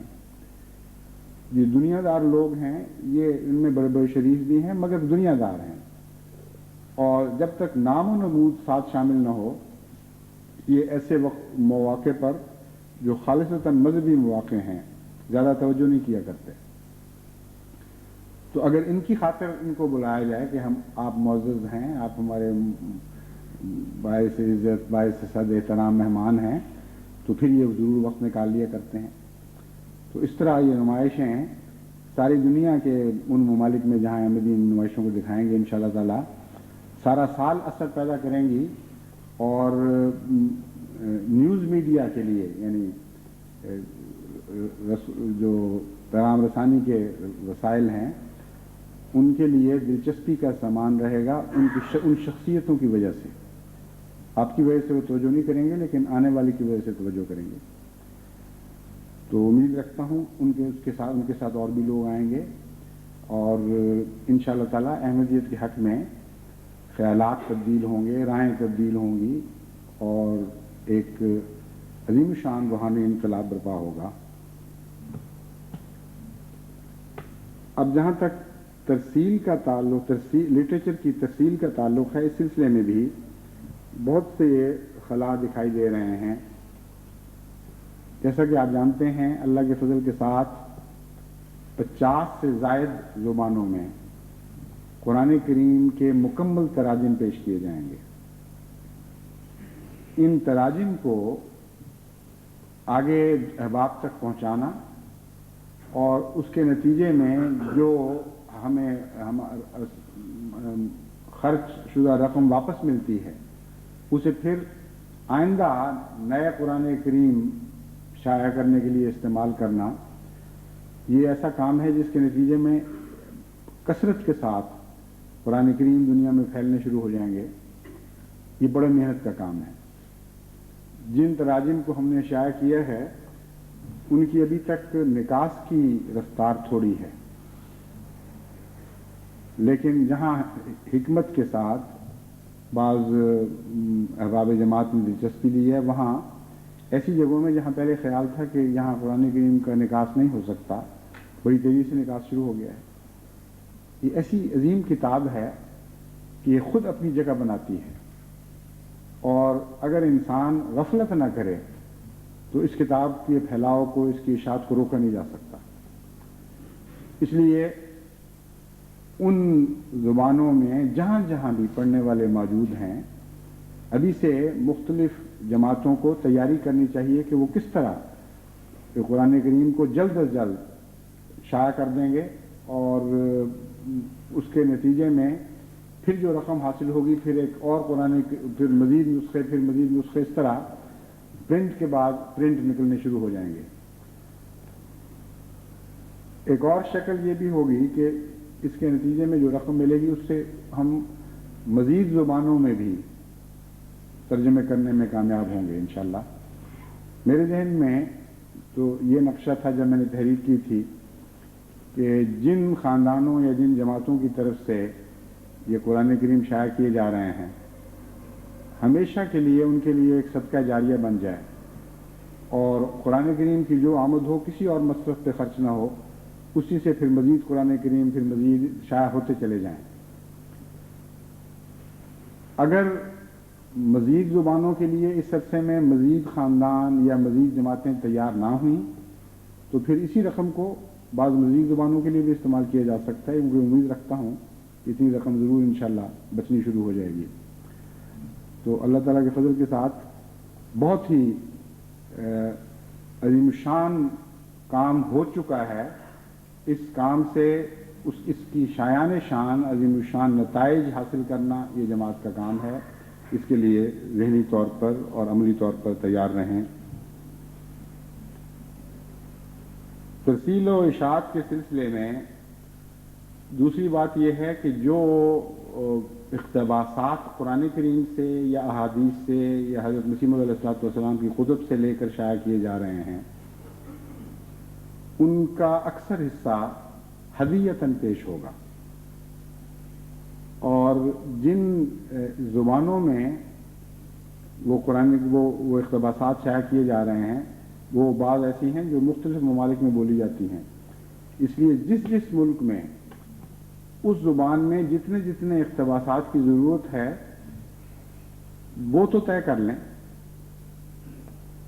یہ دنیا دار لوگ ہیں، یہ ان میں بڑے بڑے شریف بھی ہیں مگر دنیا دار ہیں، اور جب تک نام و نمود ساتھ شامل نہ ہو یہ ایسے مواقع پر جو خالصتاً مذہبی مواقع ہیں زیادہ توجہ نہیں کیا کرتے. تو اگر ان کی خاطر ان کو بلایا جائے کہ آپ معزز ہیں، آپ ہمارے باعث عزت باعث صد احترام مہمان ہیں، تو پھر یہ ضرور وقت نکال لیا کرتے ہیں. تو اس طرح یہ نمائشیں ساری دنیا کے ان ممالک میں جہاں احمدی ان نمائشوں کو دکھائیں گے انشاءاللہ تعالی سارا سال اثر پیدا کریں گی، اور نیوز میڈیا کے لیے یعنی جو پیغام رسانی کے وسائل ہیں ان کے لیے دلچسپی کا سامان رہے گا. ان شخصیتوں کی وجہ سے، آپ کی وجہ سے وہ توجہ نہیں کریں گے لیکن آنے والی کی وجہ سے توجہ کریں گے. تو امید رکھتا ہوں ان کے ساتھ اور بھی لوگ آئیں گے، اور انشاءاللہ تعالی احمدیت کے حق میں خیالات تبدیل ہوں گے، رائیں تبدیل ہوں گی، اور ایک عظیم شان روحانی انقلاب برپا ہوگا. اب جہاں تک ترسیل کا تعلق، لٹریچر کی ترسیل کا تعلق ہے، اس سلسلے میں بھی بہت سے خلا دکھائی دے رہے ہیں. جیسا کہ آپ جانتے ہیں اللہ کے فضل کے ساتھ 50 سے زائد زبانوں میں قرآن کریم کے مکمل تراجم پیش کیے جائیں گے. ان تراجم کو آگے احباب تک پہنچانا اور اس کے نتیجے میں جو ہمیں خرچ شدہ رقم واپس ملتی ہے اسے پھر آئندہ نئے قرآن کریم شائع کرنے کے لیے استعمال کرنا، یہ ایسا کام ہے جس کے نتیجے میں کثرت کے ساتھ قرآن کریم دنیا میں پھیلنے شروع ہو جائیں گے. یہ بڑے محنت کا کام ہے. جن تراجم کو ہم نے شائع کیا ہے ان کی ابھی تک نکاس کی رفتار تھوڑی ہے، لیکن جہاں حکمت کے ساتھ بعض احباب جماعت نے دلچسپی لی ہے، وہاں ایسی جگہوں میں جہاں پہلے خیال تھا کہ یہاں قرآن کریم کا نکاس نہیں ہو سکتا، بڑی تیزی سے نکاس شروع ہو گیا ہے. یہ ایسی عظیم کتاب ہے کہ یہ خود اپنی جگہ بناتی ہے، اور اگر انسان غفلت نہ کرے تو اس کتاب کے پھیلاؤ کو، اس کی اشاعت کو روکا نہیں جا سکتا. اس لیے ان زبانوں میں جہاں جہاں بھی پڑھنے والے موجود ہیں ابھی سے مختلف جماعتوں کو تیاری کرنی چاہیے کہ وہ کس طرح قرآن کریم کو جلد از جلد شائع کر دیں گے، اور اس کے نتیجے میں پھر جو رقم حاصل ہوگی، پھر ایک اور پھر مزید نسخے اس طرح پرنٹ کے بعد پرنٹ نکلنے شروع ہو جائیں گے۔ ایک اور شکل یہ بھی ہوگی کہ اس کے نتیجے میں جو رقم ملے گی اس سے ہم مزید زبانوں میں بھی ترجمے کرنے میں کامیاب ہوں گے انشاءاللہ۔ میرے ذہن میں تو یہ نقشہ تھا جب میں نے تحریک کی تھی کہ جن خاندانوں یا جن جماعتوں کی طرف سے یہ قرآن کریم شائع کیے جا رہے ہیں، ہمیشہ کے لیے ان کے لیے ایک صدقہ جاریہ بن جائے، اور قرآن کریم کی جو آمد ہو کسی اور مصرف پہ خرچ نہ ہو، اسی سے پھر مزید قرآن کریم پھر مزید شائع ہوتے چلے جائیں۔ اگر مزید زبانوں کے لیے اس عرصے میں مزید خاندان یا مزید جماعتیں تیار نہ ہوئیں تو پھر اسی رقم کو بعض مزید زبانوں کے لیے بھی استعمال کیا جا سکتا ہے، کیونکہ امید رکھتا ہوں کہ اتنی رقم ضرور انشاءاللہ بچنی شروع ہو جائے گی۔ تو اللہ تعالیٰ کے فضل کے ساتھ بہت ہی عظیم الشان کام ہو چکا ہے۔ اس کام سے اس کی شایان شان عظیم الشان نتائج حاصل کرنا یہ جماعت کا کام ہے۔ اس کے لیے ذہنی طور پر اور عملی طور پر تیار رہیں۔ ترسیل و اشاعت کے سلسلے میں دوسری بات یہ ہے کہ جو اقتباسات قرآن کریم سے یا احادیث سے یا حضرت مسیح موعود علیہ الصلوۃ والسلام کی خطب سے لے کر شائع کیے جا رہے ہیں، ان کا اکثر حصہ ہدیتاً پیش ہوگا، اور جن زبانوں میں وہ اقتباسات شائع کیے جا رہے ہیں وہ بعض ایسی ہیں جو مختلف ممالک میں بولی جاتی ہیں۔ اس لیے جس ملک میں اس زبان میں جتنے اقتباسات کی ضرورت ہے وہ تو طے کر لیں۔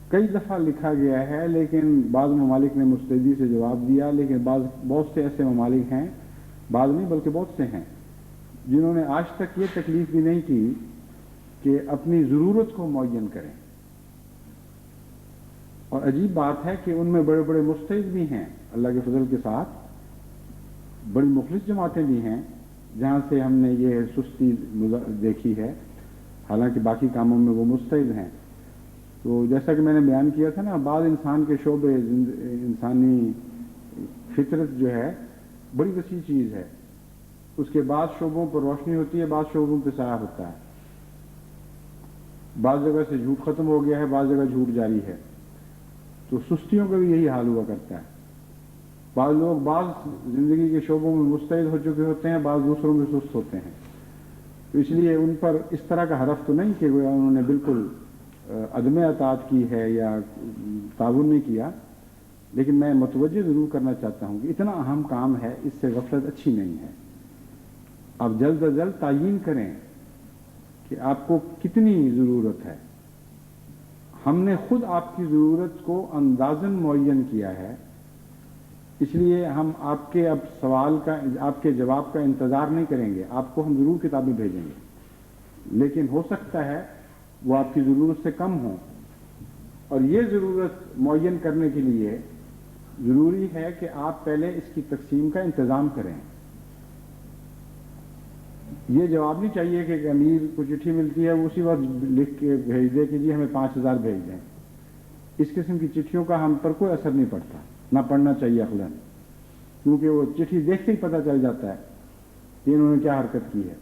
کئی دفعہ لکھا گیا ہے لیکن بعض ممالک نے مستعدی سے جواب دیا، لیکن بہت سے ایسے ممالک ہیں، بعض نہیں بلکہ بہت سے ہیں، جنہوں نے آج تک یہ تکلیف بھی نہیں کی کہ اپنی ضرورت کو معین کریں۔ اور عجیب بات ہے کہ ان میں بڑے بڑے مستعد بھی ہیں، اللہ کے فضل کے ساتھ بڑی مخلص جماعتیں بھی ہیں جہاں سے ہم نے یہ سستی دیکھی ہے، حالانکہ باقی کاموں میں وہ مستعد ہیں۔ تو جیسا کہ میں نے بیان کیا تھا نا، بعض انسان کے شعبے، انسانی فطرت جو ہے بڑی وسیع چیز ہے، اس کے بعض شعبوں پر روشنی ہوتی ہے، بعض شعبوں پہ سایہ ہوتا ہے، بعض جگہ سے جھوٹ ختم ہو گیا ہے، بعض جگہ جھوٹ جاری ہے۔ تو سستیوں کا بھی یہی حال ہوا کرتا ہے، بعض لوگ بعض زندگی کے شعبوں میں مستعد ہو چکے ہوتے ہیں، بعض دوسروں میں سست ہوتے ہیں۔ تو اس لیے ان پر اس طرح کا حرف تو نہیں کہ انہوں نے بالکل عدم اطاعت کی ہے یا تعاون نہیں کیا، لیکن میں متوجہ ضرور کرنا چاہتا ہوں کہ اتنا اہم کام ہے، اس سے غفلت اچھی نہیں ہے۔ آپ جلد از جلد تعیین کریں کہ آپ کو کتنی ضرورت ہے۔ ہم نے خود آپ کی ضرورت کو اندازاً معین کیا ہے، اس لیے ہم آپ کے آپ کے جواب کا انتظار نہیں کریں گے، آپ کو ہم ضرور کتابیں بھیجیں گے، لیکن ہو سکتا ہے وہ آپ کی ضرورت سے کم ہوں، اور یہ ضرورت معین کرنے کے لیے ضروری ہے کہ آپ پہلے اس کی تقسیم کا انتظام کریں۔ یہ جواب نہیں چاہیے کہ ایک امیر کو چٹھی ملتی ہے وہ اسی وقت لکھ کے بھیج دے کہ جی ہمیں 5000 بھیج دیں۔ اس قسم کی چٹھیوں کا ہم پر کوئی اثر نہیں پڑتا، نہ پڑھنا چاہیے عقلاً، کیونکہ وہ چٹھی دیکھتے ہی پتہ چل جاتا ہے کہ انہوں نے کیا حرکت کی ہے۔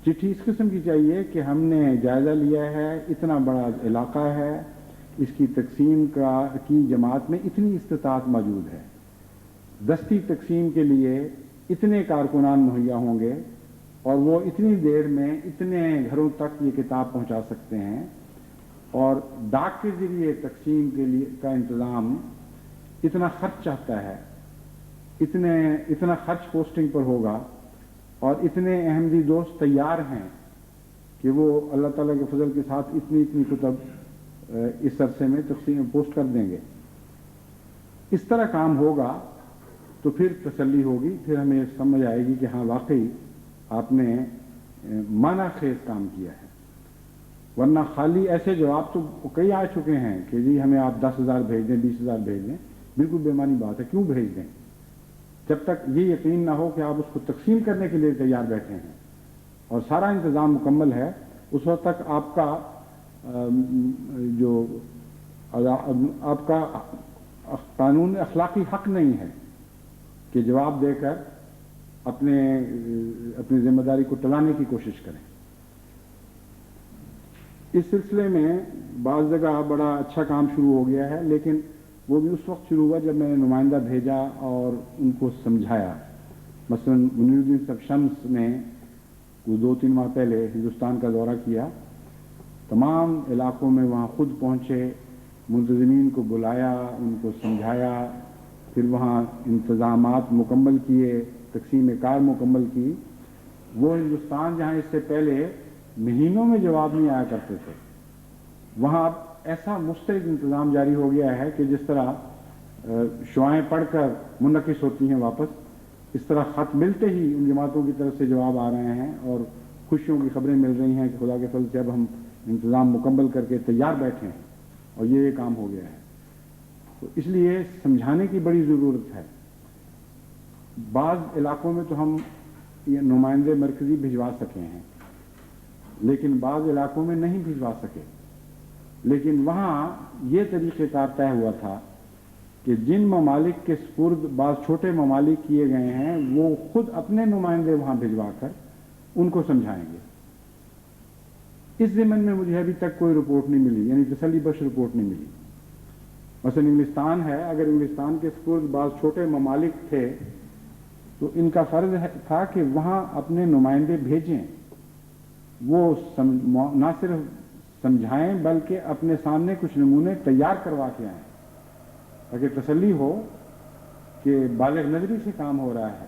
چٹھی اس قسم کی چاہیے کہ ہم نے جائزہ لیا ہے، اتنا بڑا علاقہ ہے، اس کی تقسیم کی جماعت میں اتنی استطاعت موجود ہے، دستی تقسیم کے لیے اتنے کارکنان مہیا ہوں گے، اور وہ اتنی دیر میں اتنے گھروں تک یہ کتاب پہنچا سکتے ہیں، اور ڈاک کے ذریعے تقسیم کے لیے کا انتظام اتنا خرچ چاہتا ہے، اتنا خرچ پوسٹنگ پر ہوگا، اور اتنے احمدی دوست تیار ہیں کہ وہ اللہ تعالیٰ کے فضل کے ساتھ اتنی کتب اس عرصے میں تقسیم پوسٹ کر دیں گے۔ اس طرح کام ہوگا تو پھر تسلی ہوگی، پھر ہمیں سمجھ آئے گی کہ ہاں واقعی آپ نے معنی خیز کام کیا ہے. ورنہ خالی ایسے جواب تو کئی آ چکے ہیں کہ جی ہمیں آپ 10,000 بھیج دیں، 20,000 بھیج دیں. بالکل بے معنی بات ہے. کیوں بھیج دیں جب تک یہ یقین نہ ہو کہ آپ اس کو تقسیم کرنے کے لیے تیار بیٹھے ہیں اور سارا انتظام مکمل ہے. اس وقت تک آپ کا جو آپ کا قانون اخلاقی حق نہیں ہے کہ جواب دے کر اپنی ذمہ داری کو ٹلانے کی کوشش کریں. اس سلسلے میں بعض جگہ بڑا اچھا کام شروع ہو گیا ہے، لیکن وہ بھی اس وقت شروع ہوا جب میں نے نمائندہ بھیجا اور ان کو سمجھایا. مثلا منیر الدین سب شمس نے 2-3 ماہ پہلے ہندوستان کا دورہ کیا. تمام علاقوں میں وہاں خود پہنچے، منتظمین کو بلایا، ان کو سمجھایا، پھر وہاں انتظامات مکمل کیے، تقسیم کار مکمل کی. وہ ہندوستان جہاں اس سے پہلے مہینوں میں جواب نہیں آیا کرتے تھے، وہاں اب ایسا مسترد انتظام جاری ہو گیا ہے کہ جس طرح شعائیں پڑھ کر منعکس ہوتی ہیں واپس، اس طرح خط ملتے ہی ان جماعتوں کی طرف سے جواب آ رہے ہیں اور خوشیوں کی خبریں مل رہی ہیں کہ خدا کے فضل سے اب ہم انتظام مکمل کر کے تیار بیٹھے ہیں اور یہ کام ہو گیا ہے. تو اس لیے سمجھانے کی بڑی ضرورت ہے. بعض علاقوں میں تو ہم یہ نمائندے مرکزی بھجوا سکے ہیں، لیکن بعض علاقوں میں نہیں بھجوا سکے. لیکن وہاں یہ طریقہ کار طے ہوا تھا کہ جن ممالک کے سپرد بعض چھوٹے ممالک کیے گئے ہیں وہ خود اپنے نمائندے وہاں بھجوا کر ان کو سمجھائیں گے. اس ضمن میں مجھے ابھی تک کوئی رپورٹ نہیں ملی، یعنی تسلی بخش رپورٹ نہیں ملی. مثلا انگلستان ہے، اگر انگلستان کے سپرد بعض چھوٹے ممالک تھے تو ان کا فرض تھا کہ وہاں اپنے نمائندے بھیجیں، وہ نہ صرف سمجھائیں بلکہ اپنے سامنے کچھ نمونے تیار کروا کے آئیں تاکہ تسلی ہو کہ بالغ نظری سے کام ہو رہا ہے.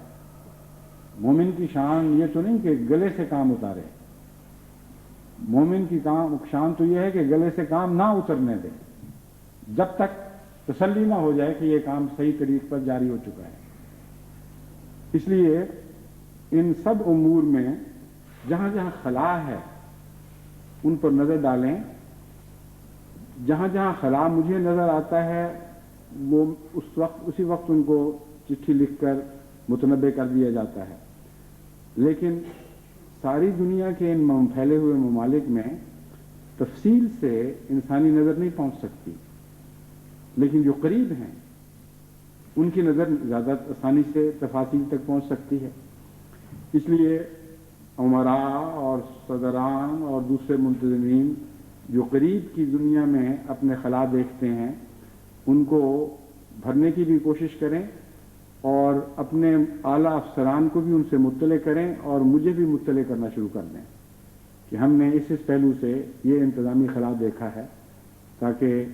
مومن کی شان یہ تو نہیں کہ گلے سے کام اتارے، مومن کی شان تو یہ ہے کہ گلے سے کام نہ اترنے دے جب تک تسلی نہ ہو جائے کہ یہ کام صحیح طریق پر جاری ہو چکا ہے. اس لیے ان سب امور میں جہاں جہاں خلا ہے ان پر نظر ڈالیں. جہاں جہاں خلا مجھے نظر آتا ہے وہ اسی وقت ان کو چٹھی لکھ کر متنبع کر دیا جاتا ہے. لیکن ساری دنیا کے ان پھیلے ہوئے ممالک میں تفصیل سے انسانی نظر نہیں پہنچ سکتی، لیکن جو قریب ہیں ان کی نظر زیادہ آسانی سے تفاصیل تک پہنچ سکتی ہے. اس لیے امراء اور صدران اور دوسرے منتظمین جو قریب کی دنیا میں اپنے خلا دیکھتے ہیں ان کو بھرنے کی بھی کوشش کریں اور اپنے اعلیٰ افسران کو بھی ان سے مطلع کریں اور مجھے بھی مطلع کرنا شروع کر دیں کہ ہم نے اس پہلو سے یہ انتظامی خلا دیکھا ہے، تاکہ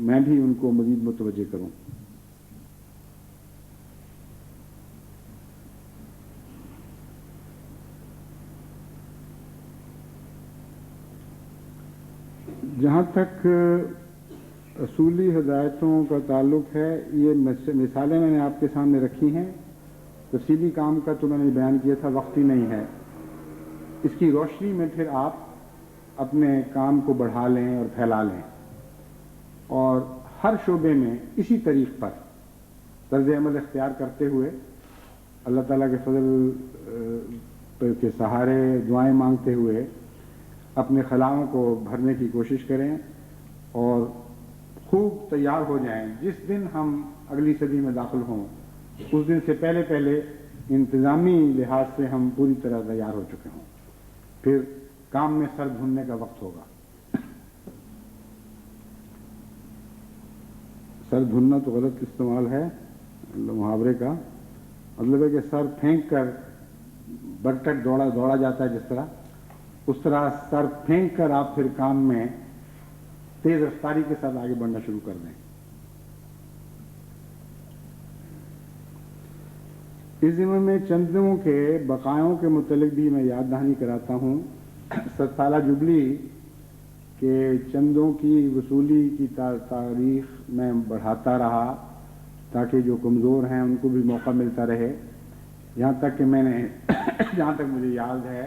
میں بھی ان کو مزید متوجہ کروں. جہاں تک اصولی ہدایتوں کا تعلق ہے، یہ مثالیں میں نے آپ کے سامنے رکھی ہیں. تفصیلی کام کا تو میں نے بیان کیا تھا، وقت ہی نہیں ہے. اس کی روشنی میں پھر آپ اپنے کام کو بڑھا لیں اور پھیلا لیں اور ہر شعبے میں اسی طریق پر طرز عمل اختیار کرتے ہوئے اللہ تعالیٰ کے فضل کے سہارے دعائیں مانگتے ہوئے اپنے خلاؤں کو بھرنے کی کوشش کریں اور خوب تیار ہو جائیں. جس دن ہم اگلی صدی میں داخل ہوں اس دن سے پہلے پہلے انتظامی لحاظ سے ہم پوری طرح تیار ہو چکے ہوں. پھر کام میں سر دھننے کا وقت ہوگا. سر دھننا تو غلط استعمال ہے محاورے کا، مطلب ہے کہ سر پھینک کر برٹک دوڑا جاتا ہے، جس طرح اس طرح سر پھینک کر آپ پھر کام میں تیز رفتاری کے ساتھ آگے بڑھنا شروع کر دیں. اس ضمن میں چندوں کے بقایوں کے متعلق بھی میں یاد دہانی کراتا ہوں. 100 سالہ جبلی کے چندوں کی وصولی کی تاریخ میں بڑھاتا رہا تاکہ جو کمزور ہیں ان کو بھی موقع ملتا رہے. یہاں تک کہ میں نے جہاں تک مجھے یاد ہے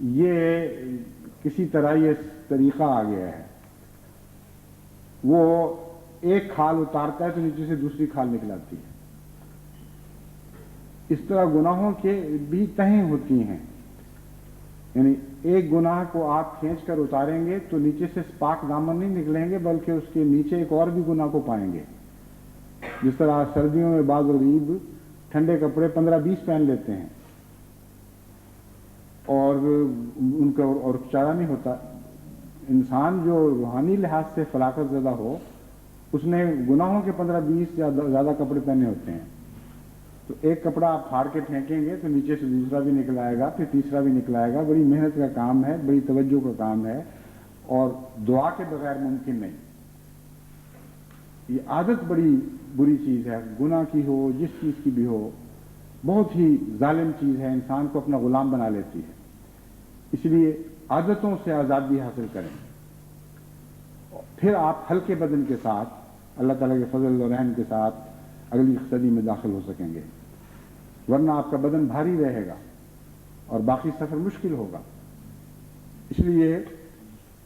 یہ کسی طرح یہ طریقہ آ گیا ہے، وہ ایک کھال اتارتا ہے تو نیچے سے دوسری کھال نکل آتی ہے۔ اس طرح گناہوں کے بھی تہیں ہوتی ہیں، یعنی ایک گناہ کو آپ کھینچ کر اتاریں گے تو نیچے سے پاک دامن نہیں نکلیں گے، بلکہ اس کے نیچے ایک اور بھی گناہ کو پائیں گے۔ جس طرح سردیوں میں بعض غریب ٹھنڈے کپڑے 15-20 پہن لیتے ہیں اور ان کا اور چارہ نہیں ہوتا۔ انسان جو روحانی لحاظ سے فلاقت زدہ ہو، اس نے گناہوں کے 15-20 یا زیادہ کپڑے پہنے ہوتے ہیں، تو ایک کپڑا آپ پھاڑ کے پھینکیں گے تو نیچے سے دوسرا بھی نکل آئے گا، پھر تیسرا بھی نکل آئے گا۔ بڑی محنت کا کام ہے، بڑی توجہ کا کام ہے، اور دعا کے بغیر ممکن نہیں۔ یہ عادت بڑی بری چیز ہے، گناہ کی ہو، جس چیز کی بھی ہو، بہت ہی ظالم چیز ہے، انسان کو اپنا غلام بنا لیتی ہے۔ اس لیے عادتوں سے آزادی حاصل کریں، پھر آپ ہلکے بدن کے ساتھ اللہ تعالیٰ کے فضل و رحم کے ساتھ اگلی صدی میں داخل ہو سکیں گے، ورنہ آپ کا بدن بھاری رہے گا اور باقی سفر مشکل ہوگا۔ اس لیے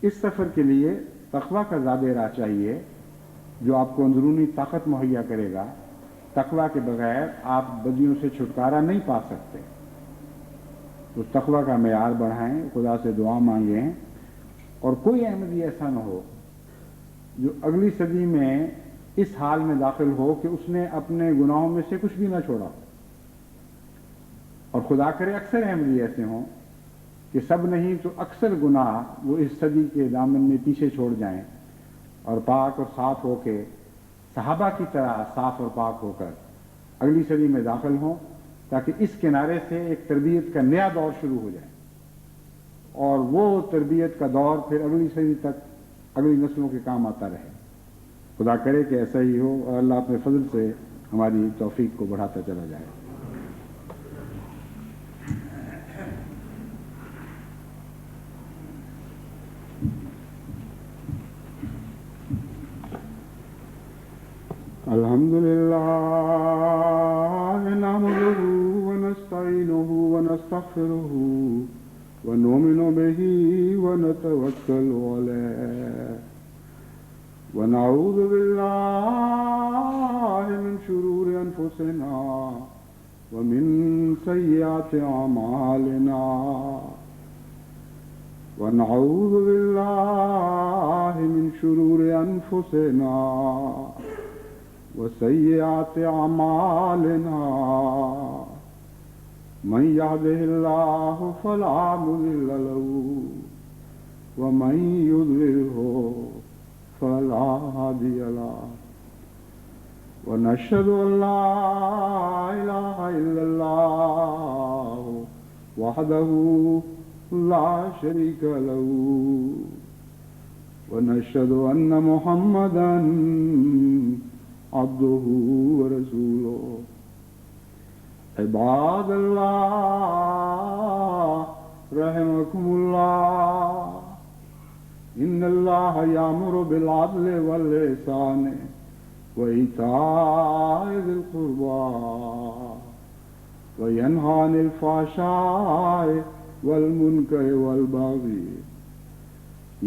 اس سفر کے لیے تقویٰ کا زیادہ راہ چاہیے، جو آپ کو اندرونی طاقت مہیا کرے گا۔ تقویٰ کے بغیر آپ بدیوں سے چھٹکارا نہیں پا سکتے۔ تو تقویٰ کا معیار بڑھائیں، خدا سے دعا مانگیں، اور کوئی احمدی ایسا نہ ہو جو اگلی صدی میں اس حال میں داخل ہو کہ اس نے اپنے گناہوں میں سے کچھ بھی نہ چھوڑا۔ اور خدا کرے اکثر احمدی ایسے ہوں کہ سب نہیں تو اکثر گناہ وہ اس صدی کے دامن میں پیچھے چھوڑ جائیں اور پاک اور صاف ہو کے صحابہ کی طرح صاف اور پاک ہو کر اگلی صدی میں داخل ہوں، تاکہ اس کنارے سے ایک تربیت کا نیا دور شروع ہو جائے، اور وہ تربیت کا دور پھر اگلی صدی تک اگلی نسلوں کے کام آتا رہے۔ خدا کرے کہ ایسا ہی ہو، اور اللہ اپنے فضل سے ہماری توفیق کو بڑھاتا چلا جائے۔ الحمدللہ نحمدہ ونستعینہ ونستغفرہ ونؤمن بہ ونتوکل علیہ ونعوذ باللہ من شرور انفسنا ومن سیئات اعمالنا ونعوذ باللہ من شرور انفسنا وسیئات اعمالنا من يهده الله فلا مضل له ومن يضلله فلا هادي له ونشهد أن لا إله إلا الله وحده لا شريك له ونشهد أن محمدا عبده ورسوله عباد الله رحمكم الله إن الله يأمر بالعدل والإحسان وإيتاء ذي القربى وينهى عن الفحشاء والمنكر والبغي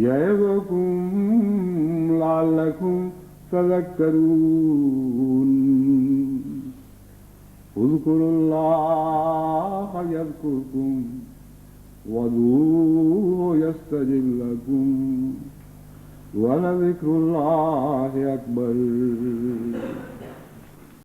يعظكم لعلكم تذكرون اذكروا الله يذكركم وادعوه يستجب لكم ولذكر الله أكبر